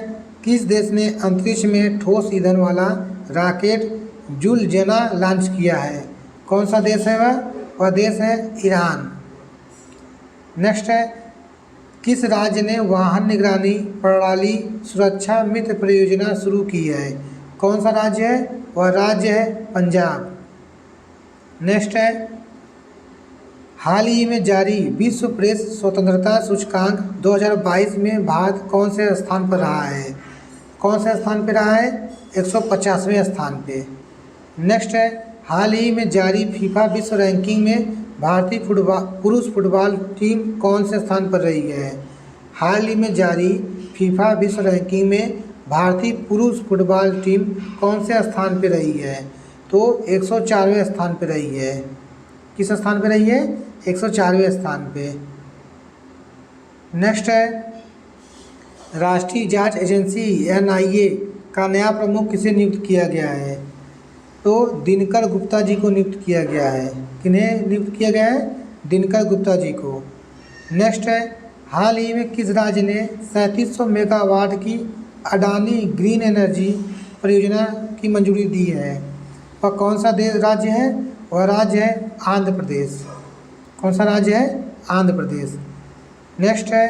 किस देश ने अंतरिक्ष में ठोस ईंधन वाला रॉकेट जुलजना लॉन्च किया है? कौन सा देश है वह देश है ईरान। नेक्स्ट है, किस राज्य ने वाहन निगरानी प्रणाली सुरक्षा मित्र परियोजना शुरू की है? कौन सा राज्य है? वह राज्य है पंजाब। नेक्स्ट है, हाल ही में जारी विश्व प्रेस स्वतंत्रता सूचकांक 2022 में भारत कौन से स्थान पर रहा है? कौन से स्थान पर रहा है? 150वें स्थान पे। नेक्स्ट है, हाल ही में जारी फीफा विश्व रैंकिंग में भारतीय पुरुष फुटबॉल टीम कौन से स्थान पर रही है? हाल ही में जारी फीफा विश्व रैंकिंग में भारतीय पुरुष फुटबॉल टीम कौन से स्थान पर रही है? तो 104वें स्थान पर रही है। किस स्थान पर रही है? 104वें स्थान पे। नेक्स्ट है, राष्ट्रीय जांच एजेंसी NIA का नया प्रमुख किसे नियुक्त किया गया है? तो दिनकर गुप्ता जी को नियुक्त किया गया है। किन्हें नियुक्त किया गया है? दिनकर गुप्ता जी को। नेक्स्ट है, हाल ही में किस राज्य ने 3700 मेगावाट की अडानी ग्रीन एनर्जी परियोजना की मंजूरी दी है? वह कौन सा राज्य है? वह राज्य है आंध्र प्रदेश। कौन सा राज्य है? आंध्र प्रदेश। नेक्स्ट है,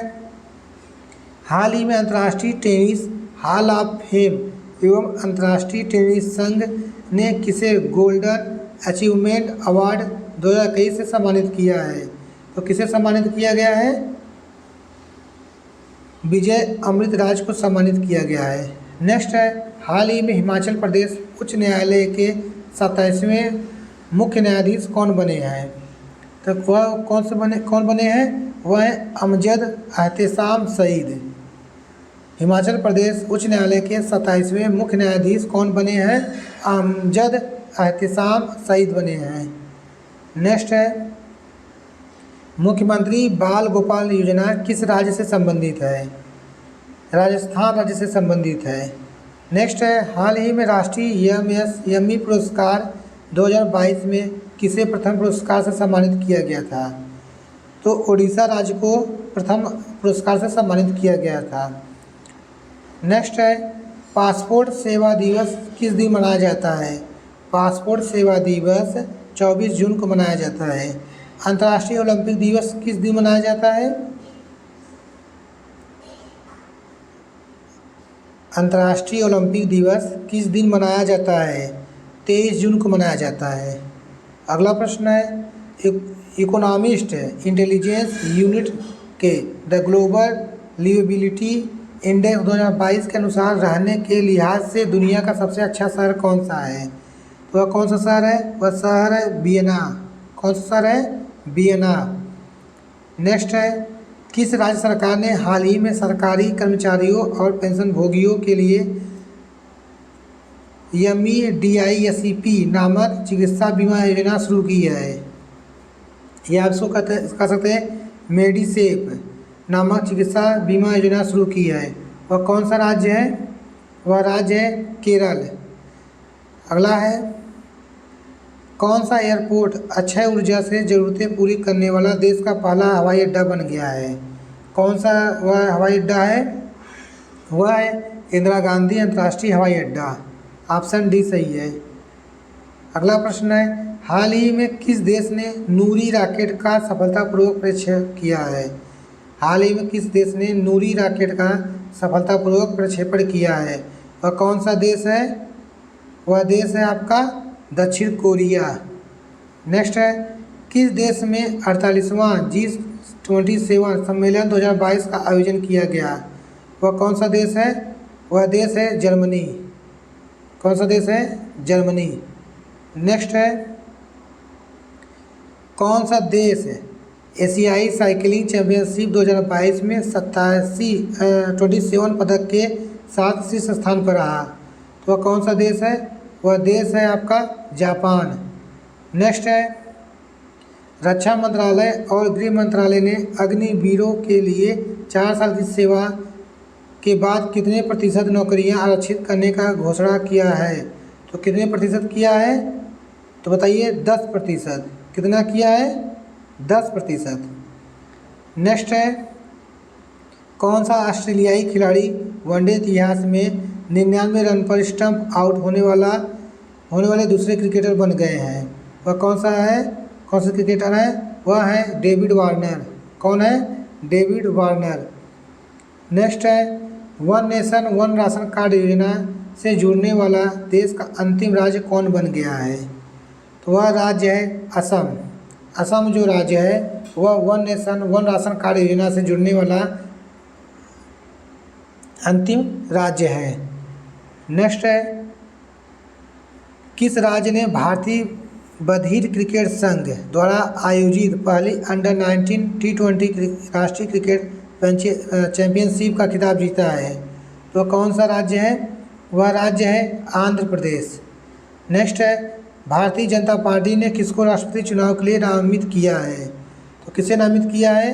हाल ही में अंतर्राष्ट्रीय टेनिस हॉल ऑफ फेम एवं अंतर्राष्ट्रीय टेनिस संघ ने किसे गोल्डन अचीवमेंट अवार्ड 2021 से सम्मानित किया है? तो किसे सम्मानित किया गया है? विजय अमृतराज को सम्मानित किया गया है। नेक्स्ट है, हाल ही में हिमाचल प्रदेश उच्च न्यायालय के 27वें मुख्य न्यायाधीश कौन बने हैं? तो वह कौन बने हैं? वह है अमजद एहतेसाम सईद। हिमाचल प्रदेश उच्च न्यायालय के 27वें मुख्य न्यायाधीश कौन बने हैं? अमजद एहतेसाम सईद बने हैं। नेक्स्ट है, मुख्यमंत्री बाल गोपाल योजना किस राज्य से संबंधित है? राजस्थान राज्य से संबंधित है। नेक्स्ट है, हाल ही में राष्ट्रीय MSME पुरस्कार 2022 में किसे प्रथम पुरस्कार से सम्मानित किया गया था? तो उड़ीसा राज्य को प्रथम पुरस्कार से सम्मानित किया गया था। नेक्स्ट है, पासपोर्ट सेवा दिवस किस दिन मनाया जाता है? पासपोर्ट सेवा दिवस 24 जून को मनाया जाता है। अंतर्राष्ट्रीय ओलंपिक दिवस किस दिन मनाया जाता है? अंतर्राष्ट्रीय ओलंपिक दिवस किस दिन मनाया जाता है? 23 जून को मनाया जाता है। अगला प्रश्न है, इकोनॉमिस्ट इंटेलिजेंस यूनिट के द ग्लोबल लिवेबिलिटी इंडेक्स 2022 के अनुसार रहने के लिहाज से दुनिया का सबसे अच्छा शहर कौन सा है? तो वह कौन सा शहर है? वह शहर है वियना। कौन सा शहर है? वियना। नेक्स्ट है, किस राज्य सरकार ने हाल ही में सरकारी कर्मचारियों और पेंशनभोगियों के लिए MEDISEP नामक चिकित्सा बीमा योजना शुरू की है? यह आप इसको कह सकते हैं मेडिसेप नामक चिकित्सा बीमा योजना शुरू की है। वह कौन सा राज्य है? वह राज्य है केरल। अगला है, कौन सा एयरपोर्ट अक्षय ऊर्जा से ज़रूरतें पूरी करने वाला देश का पहला हवाई अड्डा बन गया है? कौन सा वह हवाई अड्डा है? वह है इंदिरा गांधी अंतर्राष्ट्रीय हवाई अड्डा। ऑप्शन डी सही है। अगला प्रश्न है, हाल ही में किस देश ने नूरी रॉकेट का सफलतापूर्वक परीक्षण किया है? हाल ही में किस देश ने नूरी रॉकेट का सफलतापूर्वक प्रक्षेपण किया है? वह कौन सा देश है? वह देश है आपका दक्षिण कोरिया। नेक्स्ट है, किस देश में 48वां G27 सम्मेलन 2022 का आयोजन किया गया? वह कौन सा देश है? वह देश है जर्मनी। कौन सा देश है? जर्मनी। नेक्स्ट है, कौन सा देश एशियाई साइकिलिंग चैंपियनशिप 2022 में 27 पदक के साथ शीर्ष स्थान पर रहा? तो वह कौन सा देश है? वह देश है आपका जापान। नेक्स्ट है, रक्षा मंत्रालय और गृह मंत्रालय ने अग्निवीरों के लिए 4 साल की सेवा के बाद कितने प्रतिशत नौकरियां आरक्षित करने का घोषणा किया है? तो कितने प्रतिशत किया है? तो बताइए 10%। कितना किया है? 10%। नेक्स्ट है, कौन सा ऑस्ट्रेलियाई खिलाड़ी वनडे इतिहास में 99 रन पर स्टंप आउट होने वाले दूसरे क्रिकेटर बन गए हैं? वह कौन सा है? कौन सा क्रिकेटर है? वह है डेविड वार्नर। कौन है? David Warner. नेक्स्ट है, one nation one ration card योजना से जुड़ने वाला देश का अंतिम राज्य कौन बन गया है? तो वह राज्य है असम। असम जो राज्य है वह one nation one ration card योजना से जुड़ने वाला अंतिम राज्य है। नेक्स्ट है, किस राज्य ने भारतीय बधिर क्रिकेट संघ द्वारा आयोजित पहली अंडर-19 T20 राष्ट्रीय क्रिकेट चैंपियनशिप का खिताब जीता है? तो कौन सा राज्य है? वह राज्य है आंध्र प्रदेश। नेक्स्ट है, भारतीय जनता पार्टी ने किसको राष्ट्रपति चुनाव के लिए नामित किया है? तो किसे नामित किया है?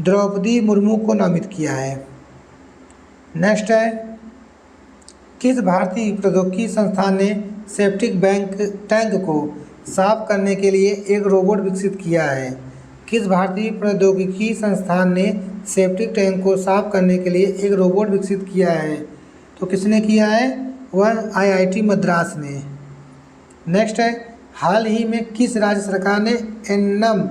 द्रौपदी मुर्मू को नामित किया है। नेक्स्ट है, किस भारतीय प्रौद्योगिकी संस्थान ने सेप्टिक टैंक को साफ करने के लिए एक रोबोट विकसित किया है? किस भारतीय प्रौद्योगिकी संस्थान ने सेप्टिक टैंक को साफ करने के लिए एक रोबोट विकसित किया है? तो किसने किया है? वह IIT मद्रास ने। नेक्स्ट है, हाल ही में किस राज्य सरकार ने एन्नम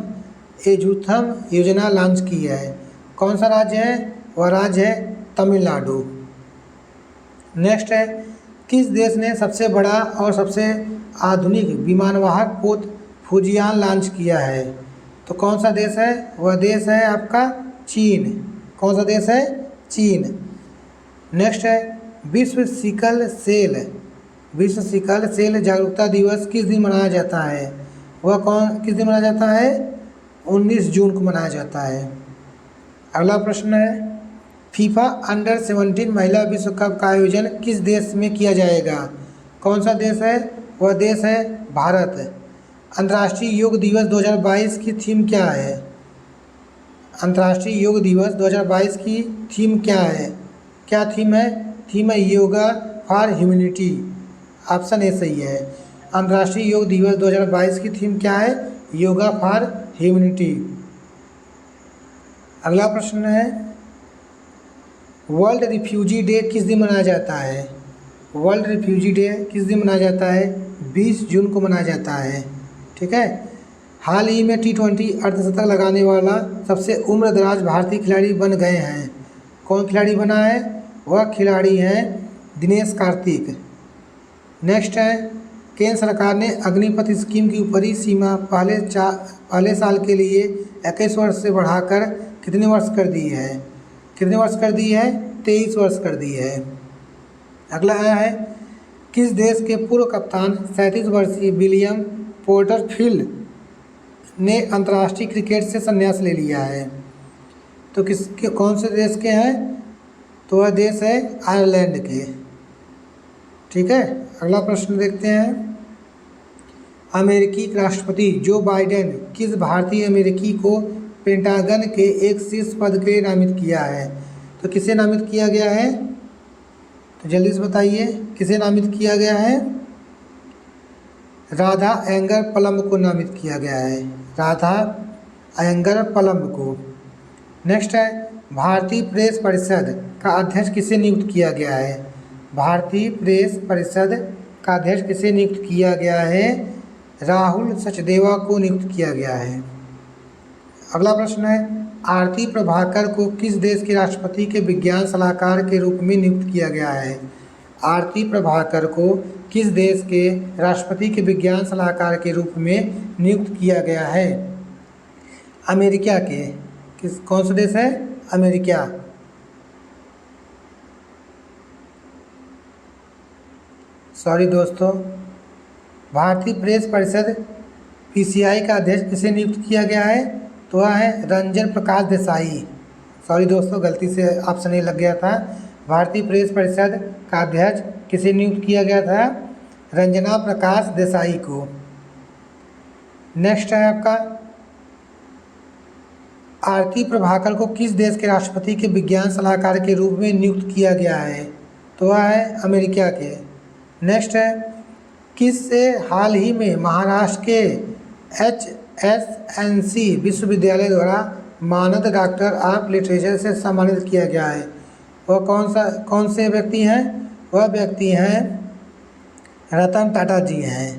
एजुथम योजना लॉन्च की है? कौन सा राज्य है? वह राज्य है तमिलनाडु। नेक्स्ट है, किस देश ने सबसे बड़ा और सबसे आधुनिक विमानवाहक पोत फुजियान लॉन्च किया है? तो कौन सा देश है? वह देश है आपका चीन। कौन सा देश है? चीन। नेक्स्ट है, विश्व सिकल सेल जागरूकता दिवस किस दिन मनाया जाता है? वह किस दिन मनाया जाता है? 19 जून को मनाया जाता है। अगला प्रश्न है, फीफा अंडर-17 महिला विश्व कप का आयोजन किस देश में किया जाएगा? कौन सा देश है? वह देश है भारत। अंतर्राष्ट्रीय योग दिवस 2022 की थीम क्या है? अंतर्राष्ट्रीय योग दिवस 2022 की थीम क्या है? क्या थीम है? थीम है yoga for humanity. Option A सही है। अंतर्राष्ट्रीय योग दिवस 2022 की थीम क्या है? Yoga for humanity. अगला प्रश्न है, वर्ल्ड रिफ्यूजी डे किस दिन मनाया जाता है? वर्ल्ड रिफ्यूजी डे किस दिन मनाया जाता है? 20 जून को मनाया जाता है। ठीक है। हाल ही में T20 अर्धशतक लगाने वाला सबसे उम्रदराज भारतीय खिलाड़ी बन गए हैं। कौन खिलाड़ी बना है? वह खिलाड़ी हैं दिनेश कार्तिक। नेक्स्ट है, केंद्र सरकार ने अग्निपथ स्कीम की ऊपरी सीमा पहले साल के लिए 21 वर्ष से बढ़ाकर कितने वर्ष कर दी है? कितने वर्ष कर दी है? 23 वर्ष कर दी है। अगला है, किस देश के पूर्व कप्तान 37 वर्षीय विलियम पोर्टरफील्ड ने अंतर्राष्ट्रीय क्रिकेट से संन्यास ले लिया है? तो कौन से देश के हैं? तो वह देश है आयरलैंड के। ठीक है। अगला प्रश्न देखते हैं, अमेरिकी राष्ट्रपति जो बाइडेन किस भारतीय अमेरिकी को पेंटागन के एक शीर्ष पद के लिए नामित किया है? तो किसे नामित किया गया है? तो जल्दी से बताइए, किसे नामित किया गया है? राधा अयंगर पलम को नामित किया गया है। राधा अयंगर पलम को। नेक्स्ट है, भारतीय प्रेस परिषद का अध्यक्ष किसे नियुक्त किया गया है? भारतीय प्रेस परिषद का अध्यक्ष किसे नियुक्त किया गया है? राहुल सचदेवा को नियुक्त किया गया है। अगला प्रश्न है, आरती प्रभाकर को किस देश के राष्ट्रपति के विज्ञान सलाहकार के रूप में नियुक्त किया गया है? आरती प्रभाकर को किस देश के राष्ट्रपति के विज्ञान सलाहकार के रूप में नियुक्त किया गया है? अमेरिका के। कौन सा देश है? अमेरिका। सॉरी दोस्तों, भारतीय प्रेस परिषद PCI का अध्यक्ष किसे नियुक्त किया गया है? तो वह है रंजन प्रकाश देसाई। सॉरी दोस्तों, गलती से ऑप्शन ए लग गया था। भारतीय प्रेस परिषद का अध्यक्ष किसे नियुक्त किया गया था? रंजना प्रकाश देसाई को। नेक्स्ट है आपका, आरती प्रभाकर को किस देश के राष्ट्रपति के विज्ञान सलाहकार के रूप में नियुक्त किया गया है? तो वह है अमेरिका के। नेक्स्ट है, किस से हाल ही में महाराष्ट्र के HSNC विश्वविद्यालय द्वारा मानद डॉक्टर ऑफ लिटरेचर से सम्मानित किया गया है? वह कौन से व्यक्ति हैं? वह व्यक्ति हैं रतन टाटा जी हैं।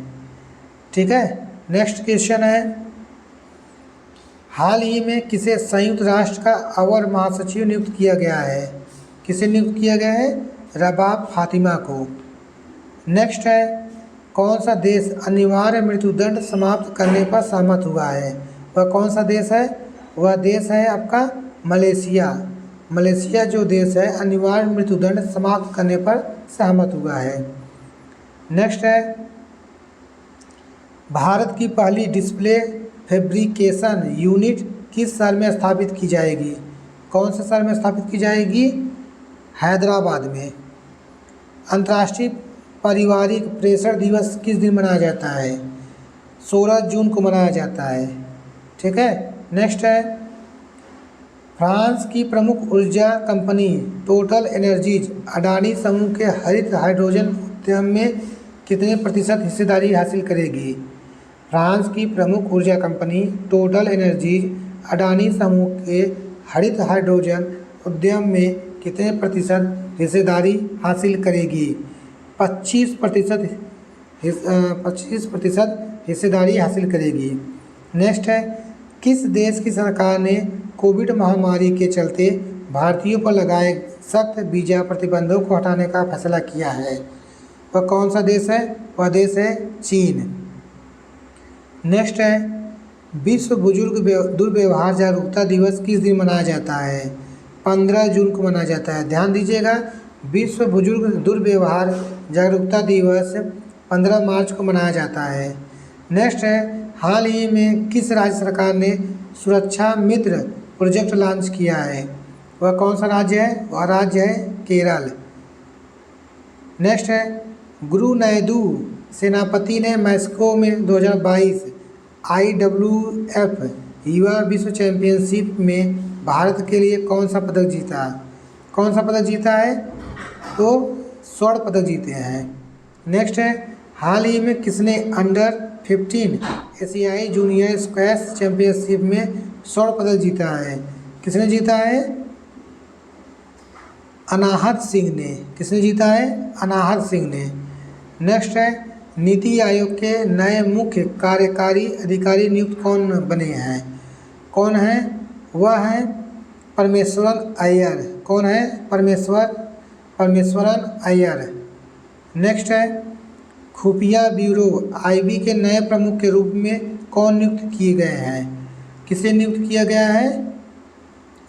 ठीक है। नेक्स्ट क्वेश्चन है, हाल ही में किसे संयुक्त राष्ट्र का अवर महासचिव नियुक्त किया गया है? किसे नियुक्त किया गया है? रबाब फातिमा को। नेक्स्ट है, कौन सा देश अनिवार्य मृत्युदंड समाप्त करने पर सहमत हुआ है? वह कौन सा देश है? वह देश है आपका मलेशिया। मलेशिया जो देश है अनिवार्य मृत्युदंड समाप्त करने पर सहमत हुआ है। नेक्स्ट है भारत की पहली डिस्प्ले फैब्रिकेशन यूनिट किस शहर में स्थापित की जाएगी? कौन से शहर में स्थापित की जाएगी? हैदराबाद में। अंतर्राष्ट्रीय पारिवारिक प्रेषण दिवस किस दिन मनाया जाता है? 16 जून को मनाया जाता है। ठीक है। नेक्स्ट है फ्रांस की प्रमुख ऊर्जा कंपनी टोटल एनर्जीज अडानी समूह के हरित हाइड्रोजन उद्यम में कितने प्रतिशत हिस्सेदारी हासिल करेगी? फ्रांस की प्रमुख ऊर्जा कंपनी टोटल एनर्जीज अडानी समूह के हरित हाइड्रोजन उद्यम में कितने प्रतिशत हिस्सेदारी हासिल करेगी? 25% हिस्सेदारी हासिल करेगी। नेक्स्ट है किस देश की सरकार ने कोविड महामारी के चलते भारतीयों पर लगाए सख्त वीज़ा प्रतिबंधों को हटाने का फैसला किया है? वह कौन सा देश है? वह देश है चीन। नेक्स्ट है विश्व बुजुर्ग दुर्व्यवहार जागरूकता दिवस किस दिन मनाया जाता है? 15 जून को मनाया जाता है। ध्यान दीजिएगा, विश्व बुजुर्ग दुर्व्यवहार जागरूकता दिवस 15 मार्च को मनाया जाता है। नेक्स्ट है हाल ही में किस राज्य सरकार ने सुरक्षा मित्र प्रोजेक्ट लॉन्च किया है? वह कौन सा राज्य है? वह राज्य है केरल। नेक्स्ट है गुरु नायडू सेनापति ने मैक्सिको में 2022 IWF युवा विश्व चैंपियनशिप में भारत के लिए कौन सा पदक जीता? कौन सा पदक जीता है? तो स्वर्ण पदक जीते हैं। नेक्स्ट है हाल ही में किसने अंडर 15 एशियाई जूनियर स्क्वैश चैंपियनशिप में स्वर्ण पदक जीता है? किसने जीता है? अनाहत सिंह ने। किसने जीता है? अनाहत सिंह ने। नेक्स्ट है नीति आयोग के नए मुख्य कार्यकारी अधिकारी नियुक्त कौन बने हैं? कौन है? वह है परमेश्वरन अय्यर। कौन है? परमेश्वरन अय्यर। नेक्स्ट है खुफिया ब्यूरो IB के नए प्रमुख के रूप में कौन नियुक्त किए गए हैं? किसे नियुक्त किया गया है?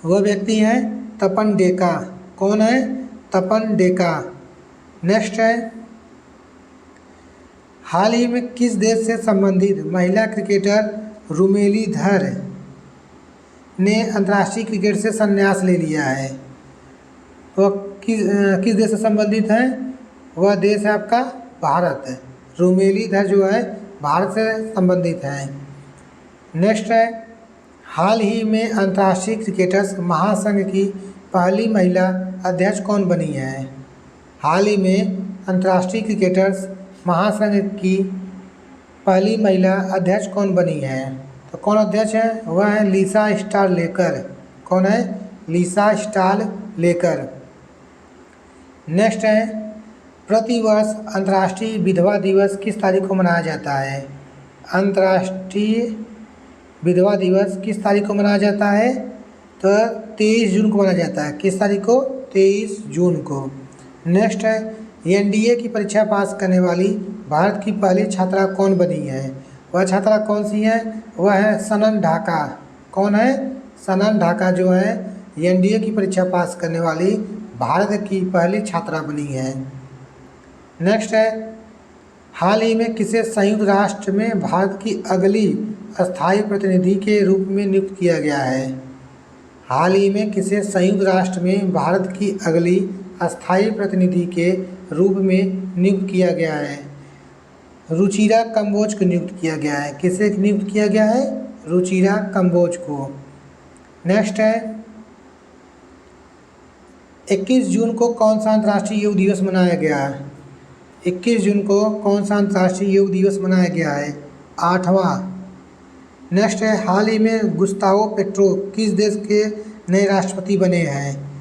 वह व्यक्ति है तपन डेका। कौन है? तपन डेका। नेक्स्ट है हाल ही में किस देश से संबंधित महिला क्रिकेटर रुमेलीधर ने अंतर्राष्ट्रीय क्रिकेट से संन्यास ले लिया है? वह किस देश से संबंधित है? वह देश है आपका भारत। रुमेलीधर जो है भारत से संबंधित है। नेक्स्ट है हाल ही में अंतर्राष्ट्रीय क्रिकेटर्स महासंघ की पहली महिला अध्यक्ष कौन बनी है? हाल ही में अंतर्राष्ट्रीय क्रिकेटर्स महासंघ की पहली महिला अध्यक्ष कौन बनी है? तो कौन अध्यक्ष है? वह है लिसा स्टारलेकर। कौन है? लिसा स्टारलेकर। नेक्स्ट है प्रतिवर्ष अंतर्राष्ट्रीय विधवा दिवस किस तारीख को मनाया जाता है? अंतर्राष्ट्रीय विधवा दिवस किस तारीख को मनाया जाता है? तो 23 जून को मनाया जाता है। किस तारीख को? 23 जून को। नेक्स्ट है NDA की परीक्षा पास करने वाली भारत की पहली छात्रा कौन बनी है? वह छात्रा कौन सी है? वह है सनन ढाका। कौन है? सनन ढाका जो है NDA की परीक्षा पास करने वाली भारत की पहली छात्रा बनी है। नेक्स्ट है हाल ही में किसे संयुक्त राष्ट्र में भारत की अगली अस्थायी प्रतिनिधि के रूप में नियुक्त किया गया है? हाल ही में किसे संयुक्त राष्ट्र में भारत की अगली अस्थायी प्रतिनिधि के रूप में नियुक्त किया गया है? रुचिरा कंबोज को नियुक्त किया गया है। किसे नियुक्त किया गया है? रुचिरा कंबोज को। नेक्स्ट है 21 जून को कौन सा अंतर्राष्ट्रीय योग दिवस मनाया गया है? 21 जून को कौन सा अंतर्राष्ट्रीय योग दिवस मनाया गया है? 8वां। नेक्स्ट है हाल ही में गुस्तावो पेट्रो किस देश के नए राष्ट्रपति बने हैं?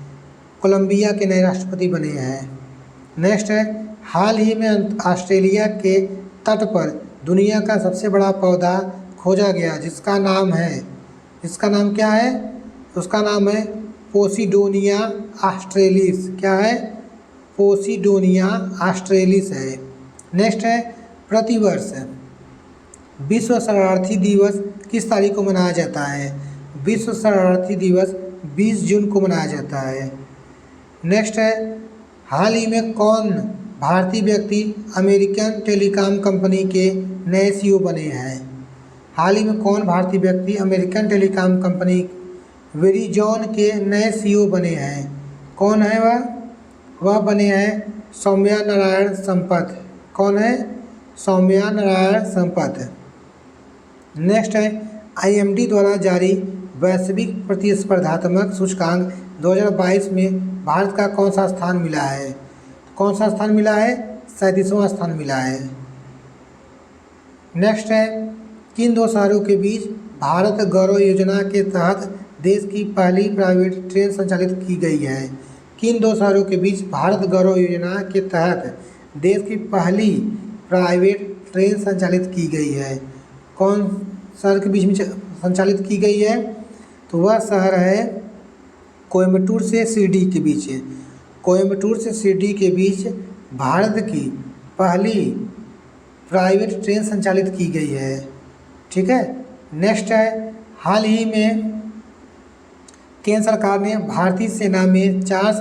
कोलंबिया के नए राष्ट्रपति बने हैं। नेक्स्ट है हाल ही में ऑस्ट्रेलिया के तट पर दुनिया का सबसे बड़ा पौधा खोजा गया जिसका नाम क्या है? उसका नाम है पोसिडोनिया ऑस्ट्रेलिस। क्या है? पोसिडोनिया ऑस्ट्रेलिस है। नेक्स्ट है प्रतिवर्ष विश्व शरणार्थी दिवस किस तारीख को मनाया जाता है? विश्व शरणार्थी दिवस 20 जून को मनाया जाता है। नेक्स्ट है हाल ही में कौन भारतीय व्यक्ति अमेरिकन टेलीकॉम कंपनी के नए सीईओ बने हैं? हाल ही में कौन भारतीय व्यक्ति अमेरिकन टेलीकॉम कंपनी वेरिजॉन के नए सीईओ बने हैं? कौन है वह बने हैं सौम्या नारायण संपत। कौन है? सौम्या नारायण संपत। नेक्स्ट है आईएमडी द्वारा जारी वैश्विक प्रतिस्पर्धात्मक सूचकांक 2022 में भारत का कौन सा स्थान मिला है? कौन सा स्थान मिला है? 37वां स्थान मिला है। नेक्स्ट है किन दो शहरों के बीच भारत गौरव योजना के तहत देश की पहली प्राइवेट ट्रेन संचालित की गई है? किन दो शहरों के बीच भारत गौरव योजना के तहत देश की पहली प्राइवेट ट्रेन संचालित की गई है? कौन शहर के बीच में संचालित की गई है? तो वह शहर है कोयम्बटूर से शिरडी के बीच। कोयम्बटूर से शिरडी के बीच भारत की पहली प्राइवेट ट्रेन संचालित की गई है। ठीक है। नेक्स्ट है हाल ही में केंद्र सरकार ने भारतीय सेना में 4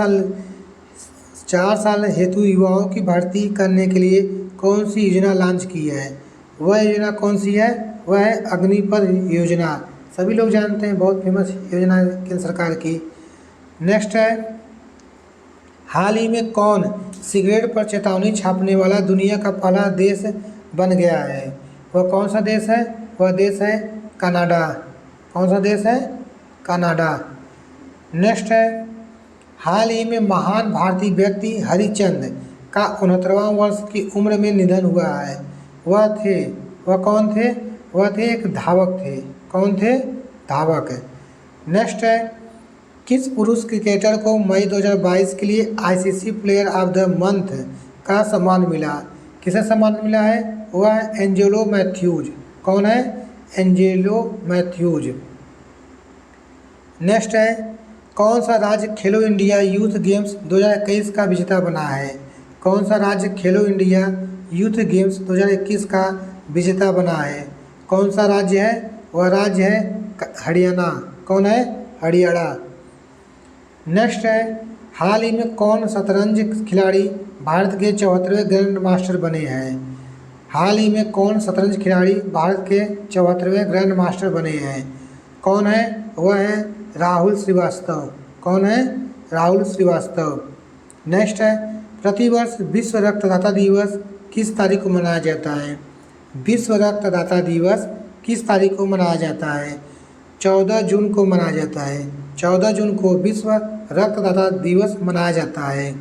साल हेतु युवाओं की भर्ती करने के लिए कौन सी योजना लॉन्च की है? वह योजना कौन सी है? वह है अग्निपथ योजना। सभी लोग जानते हैं, बहुत फेमस योजना है केंद्र सरकार की। नेक्स्ट है हाल ही में कौन सिगरेट पर चेतावनी छापने वाला दुनिया का पहला देश बन गया है? वह कौन सा देश है? वह देश है कनाडा। कौन सा देश है? कनाडा। नेक्स्ट है हाल ही में महान भारतीय व्यक्ति हरिश्चंद्र का 69वां वर्ष की उम्र में निधन हुआ है। वह कौन थे? वह थे एक धावक थे। कौन थे? धावक। नेक्स्ट है किस पुरुष क्रिकेटर को मई 2022 के लिए ICC player of the month का सम्मान मिला? किसे सम्मान मिला है? वह है एंजेलो मैथ्यूज। कौन है? Angelo Mathews. नेक्स्ट है कौन सा राज्य खेलो इंडिया यूथ गेम्स 2021 का विजेता बना है? कौन सा राज्य खेलो इंडिया यूथ गेम्स 2021 का विजेता बना है? कौन सा राज्य है? वह राज्य है हरियाणा। कौन है? हरियाणा। नेक्स्ट है हाल ही में कौन शतरंज खिलाड़ी भारत के 74वें ग्रैंड मास्टर बने हैं? हाल ही में कौन शतरंज खिलाड़ी भारत के 74वें ग्रैंड मास्टर बने हैं? कौन है? वह है राहुल श्रीवास्तव। कौन है? राहुल श्रीवास्तव। नेक्स्ट है प्रतिवर्ष विश्व रक्तदाता दिवस किस तारीख को मनाया जाता है? विश्व रक्तदाता दिवस किस तारीख को मनाया जाता है? 14 जून को मनाया जाता है। 14 जून को विश्व रक्तदाता दिवस मनाया जाता है।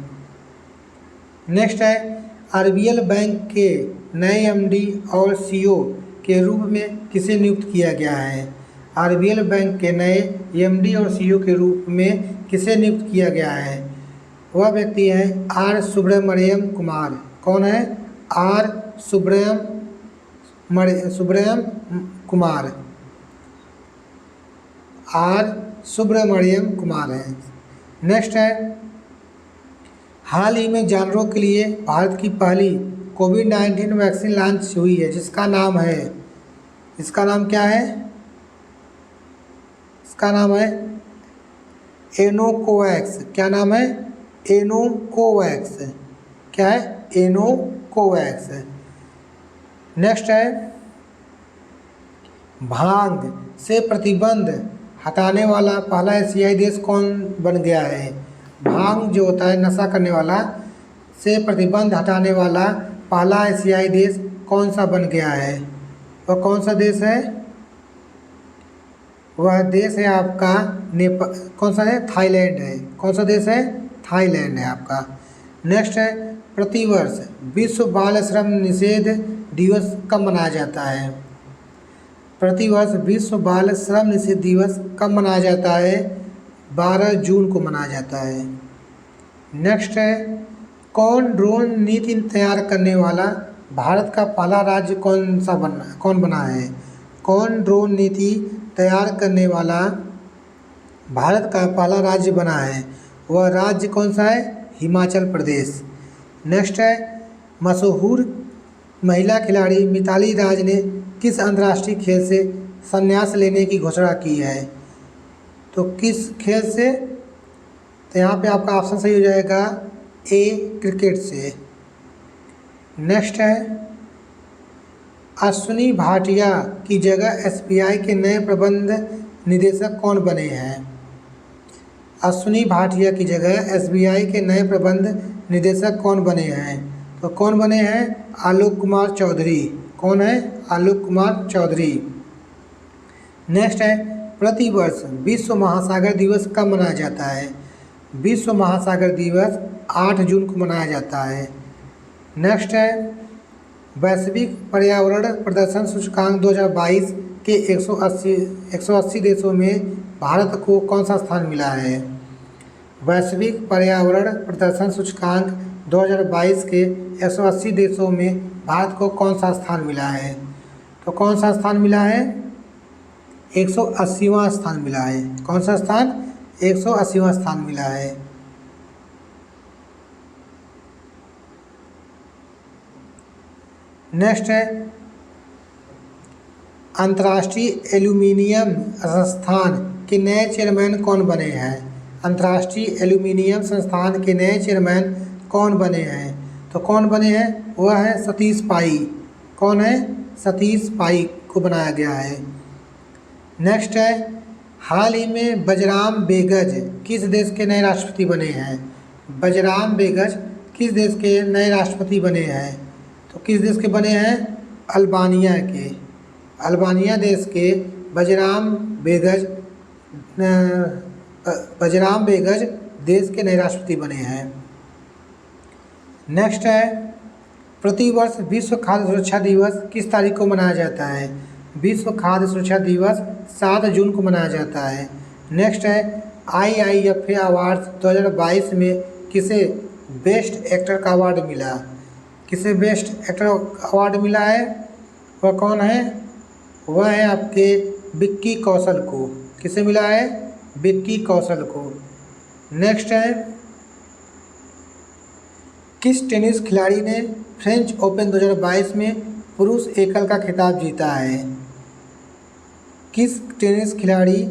नेक्स्ट है आरबीएल बैंक के नए एमडी और सीईओ के रूप में किसे नियुक्त किया गया है? आरबीएल बैंक के नए एमडी और सीईओ के रूप में किसे नियुक्त किया गया है? वह व्यक्ति है आर सुब्रमण्यम कुमार। कौन है? आर सुब्रमण्यम कुमार। आर सुब्रमण्यम कुमार है। नेक्स्ट है हाल ही में जानवरों के लिए भारत की पहली कोविड-19 वैक्सीन लॉन्च हुई है जिसका नाम है, इसका नाम क्या है? इसका नाम है एनोकोवैक्स। क्या नाम है? एनोकोवैक्स। क्या है? एनोकोवैक्स। नेक्स्ट है भांग से प्रतिबंध हटाने वाला पहला एशियाई देश कौन बन गया है? भांग जो होता है नशा करने वाला से प्रतिबंध हटाने वाला पहला एशियाई देश कौन सा बन गया है? वह कौन सा देश है? वह देश है आपका नेपाल। कौन सा है? थाईलैंड है। कौन सा देश है? थाईलैंड है आपका। नेक्स्ट है प्रतिवर्ष विश्व बाल श्रम निषेध दिवस कब मनाया जाता है? प्रतिवर्ष विश्व बाल श्रम निषेध दिवस कब मनाया जाता है? 12 जून को मनाया जाता है। नेक्स्ट है कौन ड्रोन नीति तैयार करने वाला भारत का पहला राज्य कौन बना है? कौन ड्रोन नीति तैयार करने वाला भारत का पहला राज्य बना है? वह राज्य कौन सा है? हिमाचल प्रदेश। नेक्स्ट है मशहूर महिला खिलाड़ी मिताली राज ने किस अंतर्राष्ट्रीय खेल से संन्यास लेने की घोषणा की है? तो किस खेल से? तो यहाँ पे आपका ऑप्शन सही हो जाएगा ए, क्रिकेट से। नेक्स्ट है अश्विनी भाटिया की जगह एसबीआई के नए प्रबंध निदेशक कौन बने हैं? अश्विनी भाटिया की जगह एसबीआई के नए प्रबंध निदेशक कौन बने हैं? तो कौन बने हैं? आलोक कुमार चौधरी। कौन है? आलोक कुमार चौधरी। नेक्स्ट है प्रतिवर्ष विश्व महासागर दिवस कब मनाया जाता है? विश्व महासागर दिवस 8 जून को मनाया जाता है। नेक्स्ट है वैश्विक पर्यावरण प्रदर्शन सूचकांक 2022 के 180 देशों में भारत को कौन सा स्थान मिला है? वैश्विक पर्यावरण प्रदर्शन सूचकांक 2022 के 180 देशों में भारत को कौन सा स्थान मिला है? तो कौन सा स्थान मिला है? 180वां स्थान मिला है। कौन सा स्थान? 180वां स्थान मिला है। नेक्स्ट है अंतर्राष्ट्रीय एल्यूमिनियम संस्थान के नए चेयरमैन कौन बने हैं? अंतर्राष्ट्रीय एल्यूमिनियम संस्थान के नए चेयरमैन कौन बने हैं? तो कौन बने हैं? वह है सतीश पाई। कौन है? सतीश पाई को बनाया गया है। नेक्स्ट है हाल ही में बजराम बेगज किस देश के नए राष्ट्रपति बने हैं? बजराम बेगज किस देश के नए राष्ट्रपति बने हैं? तो किस देश के बने हैं? अल्बानिया के। अल्बानिया देश के बजराम बेगज देश के नए राष्ट्रपति बने हैं। नेक्स्ट है प्रतिवर्ष विश्व खाद्य सुरक्षा दिवस किस तारीख को मनाया जाता है? विश्व खाद्य सुरक्षा दिवस 7 जून को मनाया जाता है। नेक्स्ट है IIFA अवार्ड 2022 में किसे बेस्ट एक्टर का अवार्ड मिला? किसे बेस्ट एक्टर अवार्ड मिला है? वह कौन है? वह है आपके विक्की कौशल को। किसे मिला है? विक्की कौशल को। नेक्स्ट है किस टेनिस खिलाड़ी ने फ्रेंच ओपन 2022 में पुरुष एकल का खिताब जीता है? किस टेनिस खिलाड़ी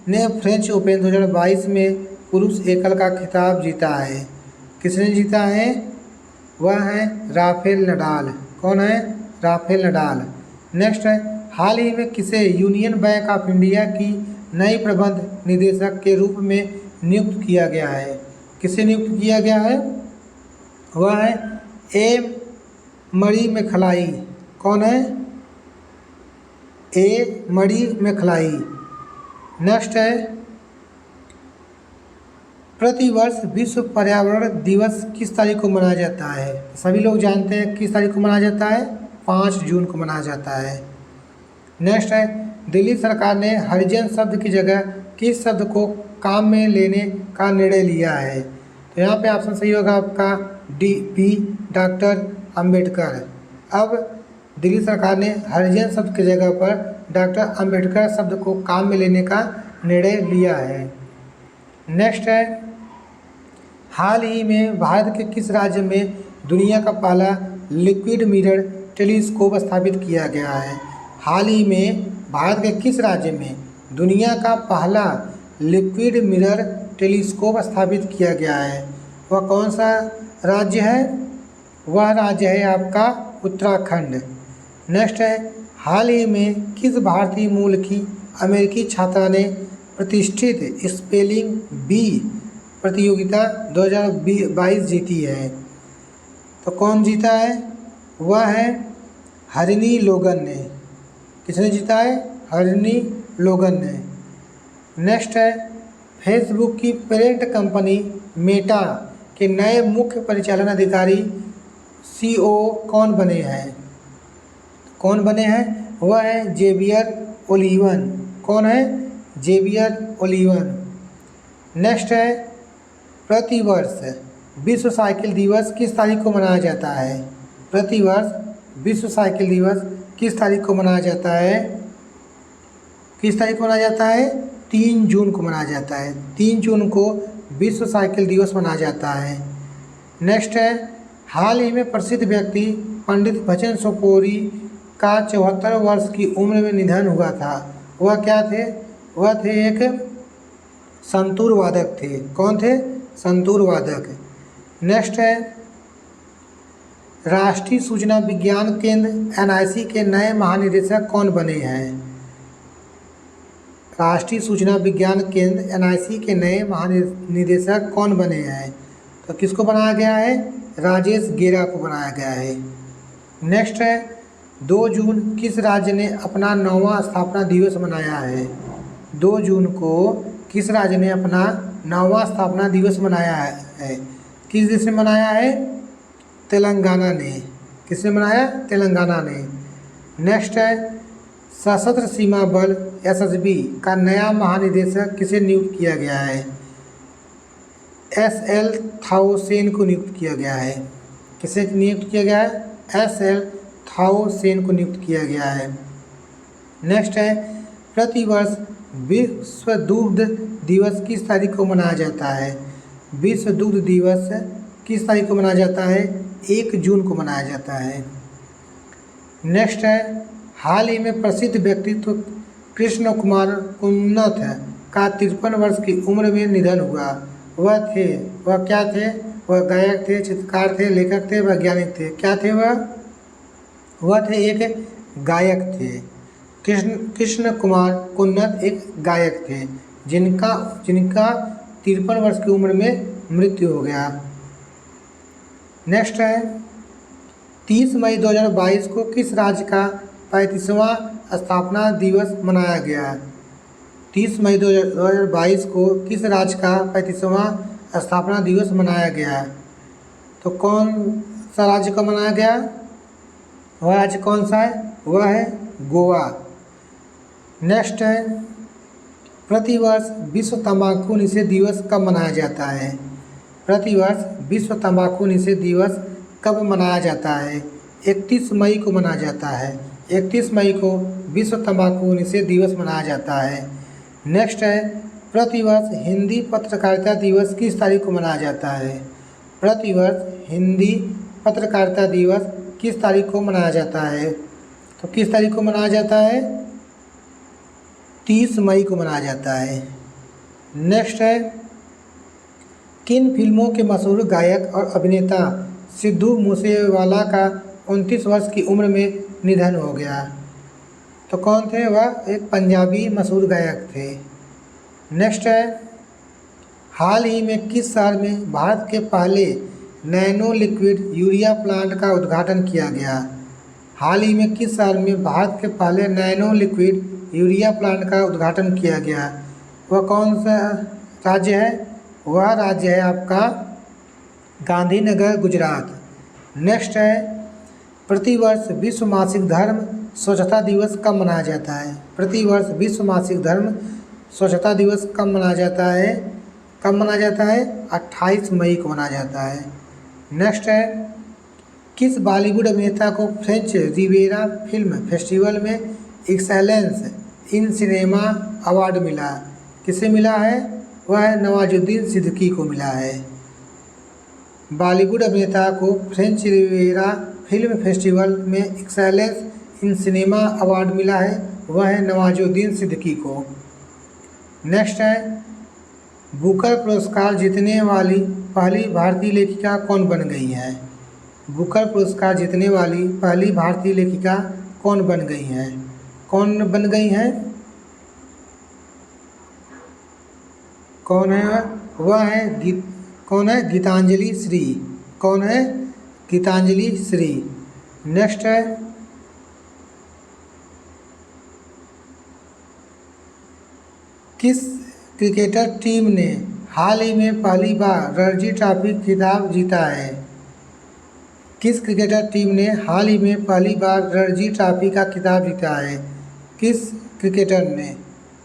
ने फ्रेंच ओपन 2022 में पुरुष एकल का खिताब जीता है? किसने जीता है? वह है राफेल नडाल। कौन है? Rafael Nadal. नेक्स्ट है हाल ही में किसे यूनियन बैंक ऑफ इंडिया की नई प्रबंध निदेशक के रूप में नियुक्त किया गया है? किसे नियुक्त किया गया है? वह है ए मणि मेखलाई। कौन है? ए मणि मेखलाई। नेक्स्ट है प्रतिवर्ष विश्व पर्यावरण दिवस किस तारीख को मनाया जाता है? सभी लोग जानते हैं किस तारीख को मनाया जाता है? 5 जून को मनाया जाता है। नेक्स्ट है दिल्ली सरकार ने हरिजन शब्द की जगह किस शब्द को काम में लेने का निर्णय लिया है? तो यहाँ पे ऑप्शन सही होगा आपका DP डॉक्टर अंबेडकर। अब दिल्ली सरकार ने हरिजन शब्द की जगह पर डॉक्टर अंबेडकर शब्द को काम में लेने का निर्णय लिया है। नेक्स्ट है हाल ही में भारत के किस राज्य में दुनिया का पहला लिक्विड मिरर टेलीस्कोप स्थापित किया गया है? हाल ही में भारत के किस राज्य में दुनिया का पहला लिक्विड मिरर टेलीस्कोप स्थापित किया गया है? वह कौन सा राज्य है? वह राज्य है आपका उत्तराखंड। नेक्स्ट है हाल ही में किस भारतीय मूल की अमेरिकी छात्रा ने प्रतिष्ठित स्पेलिंग बी प्रतियोगिता 2022 जीती है? तो कौन जीता है? वह है हरिणी लोगन ने। किसने जीता है? हरिणी लोगन ने। नेक्स्ट है फेसबुक की पेरेंट कंपनी मेटा के नए मुख्य परिचालन अधिकारी CEO कौन बने हैं? कौन बने हैं? वह है जेवियर ओलिवन। कौन है? Xavier Olivan. नेक्स्ट है प्रतिवर्ष विश्व साइकिल दिवस किस तारीख को मनाया जाता है? प्रतिवर्ष विश्व साइकिल दिवस किस तारीख को मनाया जाता है? किस तारीख को मनाया जाता है? 3 जून को मनाया जाता है। 3 जून को विश्व साइकिल दिवस मनाया जाता है। नेक्स्ट है हाल ही में प्रसिद्ध व्यक्ति पंडित भजन सोपोरी का 74 वर्ष की उम्र में निधन हुआ था। वह क्या थे? वह थे एक संतूर वादक थे। कौन थे? संतूर वादक। नेक्स्ट है राष्ट्रीय सूचना विज्ञान केंद्र एनआईसी के नए महानिदेशक कौन बने हैं? राष्ट्रीय सूचना विज्ञान केंद्र एनआईसी के नए महानिदेशक कौन बने हैं? तो किसको बनाया गया है? राजेश गेरा को बनाया गया है। नेक्स्ट है 2 जून किस राज्य ने अपना 9वां स्थापना दिवस मनाया है? 2 जून को किस राज्य ने अपना 9वां स्थापना दिवस मनाया है? किस देश ने मनाया है? तेलंगाना ने। किसने मनाया? तेलंगाना ने। नेक्स्ट है सशस्त्र सीमा बल एसएसबी का नया महानिदेशक किसे नियुक्त किया गया है? एसएल थाउसेन को नियुक्त किया गया है। किसे नियुक्त किया गया है? एसएल थाउसेन को नियुक्त किया गया है। नेक्स्ट है प्रतिवर्ष विश्व दुग्ध दिवस किस तारीख को मनाया जाता है? विश्व दुग्ध दिवस किस तारीख को मनाया जाता है? 1 जून को मनाया जाता है। नेक्स्ट है हाल ही में प्रसिद्ध व्यक्तित्व कृष्ण कुमार कुन्नथ का 53 वर्ष की उम्र में निधन हुआ। वह क्या थे? वह गायक थे, चित्रकार थे, लेखक थे, वैज्ञानिक थे। क्या थे वह? वह थे एक गायक थे। कृष्ण कुमार कुन्नथ एक गायक थे जिनका 53 वर्ष की उम्र में मृत्यु हो गया। नेक्स्ट है 30 मई 2022 को किस राज्य का 35वां स्थापना दिवस मनाया गया? 30 मई 2022 को किस राज्य का 35वां स्थापना दिवस मनाया गया? तो कौन सा राज्य का मनाया गया? वह राज्य कौन सा है? वह है गोवा। नेक्स्ट है प्रतिवर्ष विश्व तंबाकू निषेध दिवस कब मनाया जाता है? प्रतिवर्ष विश्व तंबाकू निषेध दिवस कब मनाया जाता है? 31 मई को मनाया जाता है। 31 मई को विश्व तंबाकू निषेध दिवस मनाया जाता है। नेक्स्ट है प्रतिवर्ष हिंदी पत्रकारिता दिवस किस तारीख को मनाया जाता है? प्रतिवर्ष हिंदी पत्रकारिता दिवस किस तारीख को मनाया जाता है? तो किस तारीख को मनाया जाता है? 30 मई को मनाया जाता है। नेक्स्ट है किन फिल्मों के मशहूर गायक और अभिनेता सिद्धू मूसेवाला का 29 वर्ष की उम्र में निधन हो गया? तो कौन थे? वह एक पंजाबी मशहूर गायक थे। नेक्स्ट है हाल ही में किस शहर में भारत के पहले नैनो लिक्विड यूरिया प्लांट का उद्घाटन किया गया? हाल ही में किस शहर में भारत के पहले नैनो लिक्विड यूरिया प्लांट का उद्घाटन किया गया? वह कौन सा राज्य है? वह राज्य है आपका गांधीनगर, गुजरात। नेक्स्ट है प्रतिवर्ष विश्व मासिक धर्म स्वच्छता दिवस कब मनाया जाता है? प्रतिवर्ष विश्व मासिक धर्म स्वच्छता दिवस कब मनाया जाता है? कब मनाया जाता है? 28 मई को मनाया जाता है। नेक्स्ट है किस बॉलीवुड अभिनेता को फ्रेंच रिवेरा फिल्म फेस्टिवल में एक्सेलेंस इन सिनेमा अवार्ड मिला? किसे मिला है? वह नवाजुद्दीन सिद्दीकी को मिला है। बॉलीवुड अभिनेता को फ्रेंच रिवेरा फिल्म फेस्टिवल में एक्सेलेंस इन सिनेमा अवार्ड मिला है, वह है नवाजुद्दीन सिद्दीकी को। नेक्स्ट है बुकर पुरस्कार जीतने वाली पहली भारतीय लेखिका कौन बन गई है? बुकर पुरस्कार जीतने वाली पहली भारतीय लेखिका कौन बन गई हैं? कौन बन गई हैं? कौन है? वह है कौन है? गीतांजलि श्री। कौन है? गीतांजलि श्री। नेक्स्ट है किस क्रिकेटर टीम ने हाल ही में पहली बार रणजी ट्रॉफी खिताब जीता है? किस क्रिकेटर टीम ने हाल ही में पहली बार रणजी ट्रॉफी का खिताब जीता है? किस क्रिकेटर ने?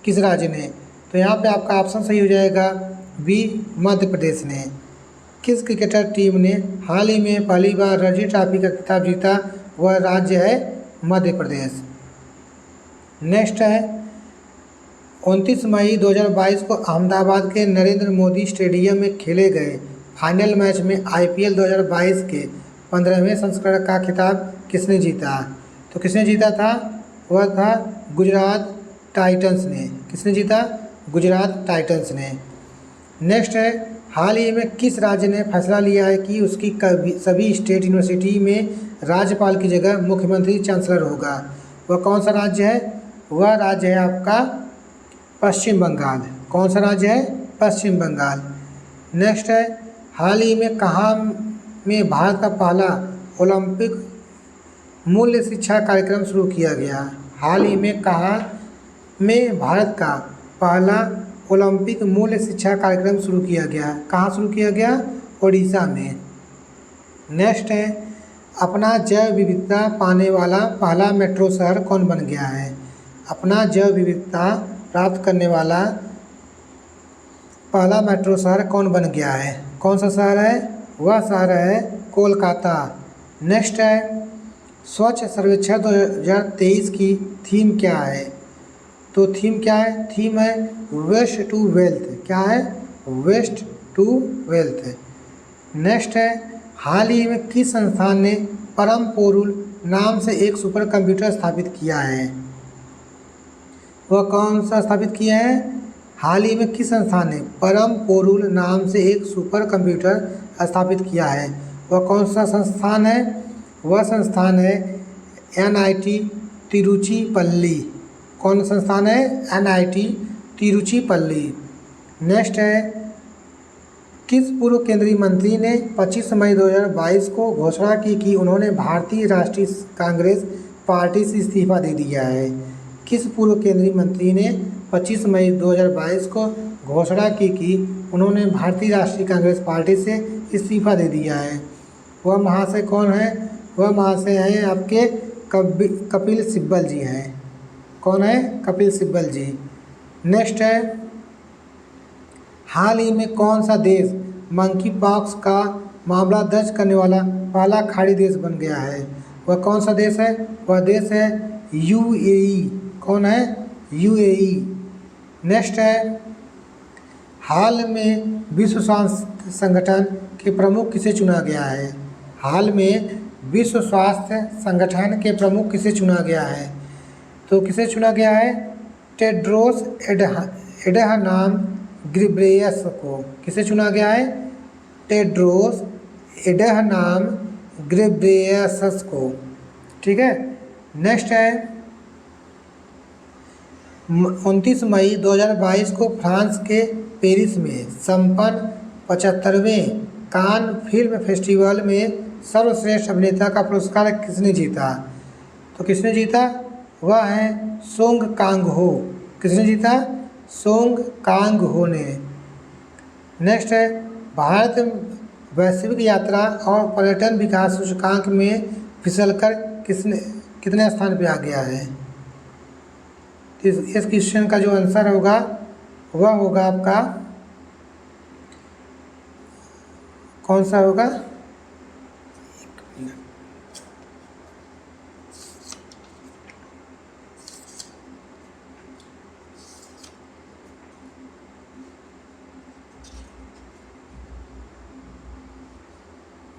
किस राज्य ने? तो यहाँ पे आपका ऑप्शन सही हो जाएगा बी, मध्य प्रदेश ने। किस क्रिकेटर टीम ने हाल ही में पहली बार रणजी ट्रॉफी का खिताब जीता? वह राज्य है मध्य प्रदेश। नेक्स्ट है 29 मई 2022 को अहमदाबाद के नरेंद्र मोदी स्टेडियम में खेले गए फाइनल मैच में आईपीएल 2022 के 15वें संस्करण का खिताब किसने जीता? तो किसने जीता था? वह था गुजरात टाइटंस ने। किसने जीता? गुजरात टाइटंस ने। नेक्स्ट है हाल ही में किस राज्य ने फैसला लिया है कि उसकी सभी स्टेट यूनिवर्सिटी में राज्यपाल की जगह मुख्यमंत्री चांसलर होगा? वह कौन सा राज्य है? वह राज्य है आपका पश्चिम बंगाल। कौन सा राज्य है? पश्चिम बंगाल। नेक्स्ट है, हाल ही में कहाँ में भारत का पहला ओलंपिक मूल्य शिक्षा कार्यक्रम शुरू किया गया? हाल ही में कहाँ में भारत का पहला ओलंपिक मूल्य शिक्षा कार्यक्रम शुरू किया गया? कहाँ शुरू किया गया? ओडिशा में। नेक्स्ट है, अपना जैव विविधता पाने वाला पहला मेट्रो शहर कौन बन गया है? अपना जैव विविधता प्राप्त करने वाला पहला मेट्रो शहर कौन बन गया है? कौन सा शहर है? वह शहर है कोलकाता। नेक्स्ट है, स्वच्छ सर्वेक्षण 2023 की थीम क्या है? तो थीम क्या है? थीम है वेस्ट टू वेल्थ। क्या है? Waste to wealth. नेक्स्ट है, हाल ही में किस संस्थान ने परम पोरुल नाम से एक सुपर कंप्यूटर स्थापित किया है? वह कौन सा स्थापित किया है? हाल ही में किस संस्थान ने परम पोरुल नाम से एक सुपर कंप्यूटर स्थापित किया है? वह कौन सा संस्थान है? वह संस्थान है NIT तिरुचिपल्ली। कौन संस्थान है? NIT तिरुचिपल्ली। नेक्स्ट है, किस पूर्व केंद्रीय मंत्री ने 25 मई 2022 को घोषणा की कि उन्होंने भारतीय राष्ट्रीय कांग्रेस पार्टी से इस्तीफा दे दिया है? किस पूर्व केंद्रीय मंत्री ने 25 मई 2022 को घोषणा की कि उन्होंने भारतीय राष्ट्रीय कांग्रेस पार्टी से इस्तीफा दे दिया है? वह महाशय कौन है? वह महाशय हैं आपके कपिल सिब्बल जी हैं। कौन है? कपिल सिब्बल जी। नेक्स्ट है, हाल ही में कौन सा देश मंकी पॉक्स का मामला दर्ज करने वाला पहला खाड़ी देश बन गया है? वह कौन सा देश है? वह देश है UAE। कौन है? UAE। नेक्स्ट है, हाल में विश्व स्वास्थ्य संगठन के प्रमुख किसे चुना गया है? हाल में विश्व स्वास्थ्य संगठन के प्रमुख किसे चुना गया है? तो किसे चुना गया है? टेड्रोस एडहानॉम घेब्रेयेसस को। किसे चुना गया है? टेड्रोस एडहानॉम घेब्रेयेसस को। ठीक है। नेक्स्ट है, 29 मई 2022 को फ्रांस के पेरिस में संपन्न 75वें कान फिल्म फेस्टिवल में सर्वश्रेष्ठ अभिनेता का पुरस्कार किसने जीता? तो किसने जीता? वह है सोंग कांग-हो। किसने जीता? सोंग कांग-हो ने। नेक्स्ट है, भारत वैश्विक यात्रा और पर्यटन विकास सूचकांक में फिसलकर कितने स्थान पे आ गया है? इस क्वेश्चन का जो आंसर होगा वह होगा आपका कौन सा होगा?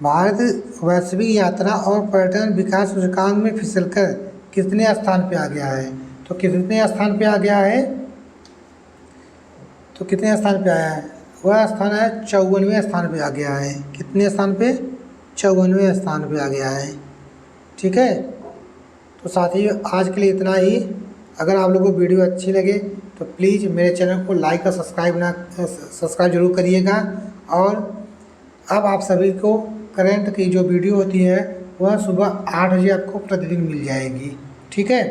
भारत वैश्विक यात्रा और पर्यटन विकास सूचकांक में फिसलकर कितने स्थान पे आ गया है? तो कितने स्थान पे आ गया है? तो कितने स्थान पे आया है? वह स्थान है 54वें स्थान पे आ गया है। कितने स्थान पे? 54वें स्थान पे आ गया है। ठीक है। तो साथियों, आज के लिए इतना ही। अगर आप लोगों को वीडियो अच्छी लगे तो प्लीज़ मेरे चैनल को लाइक और सब्सक्राइब जरूर करिएगा। और अब आप सभी को करंट की जो वीडियो होती है वह सुबह 8 बजे आपको प्रतिदिन मिल जाएगी। ठीक है।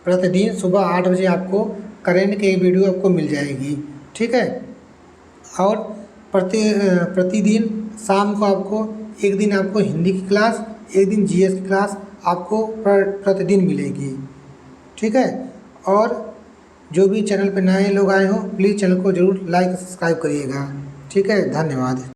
प्रतिदिन सुबह 8 बजे आपको करंट की वीडियो आपको मिल जाएगी। ठीक है। और प्रतिदिन शाम को आपको एक दिन आपको हिंदी की क्लास, एक दिन GS की क्लास आपको प्रतिदिन मिलेगी। ठीक है। और जो भी चैनल पर नए लोग आए हों प्लीज़ चैनल को ज़रूर लाइक और सब्सक्राइब करिएगा। ठीक है। धन्यवाद।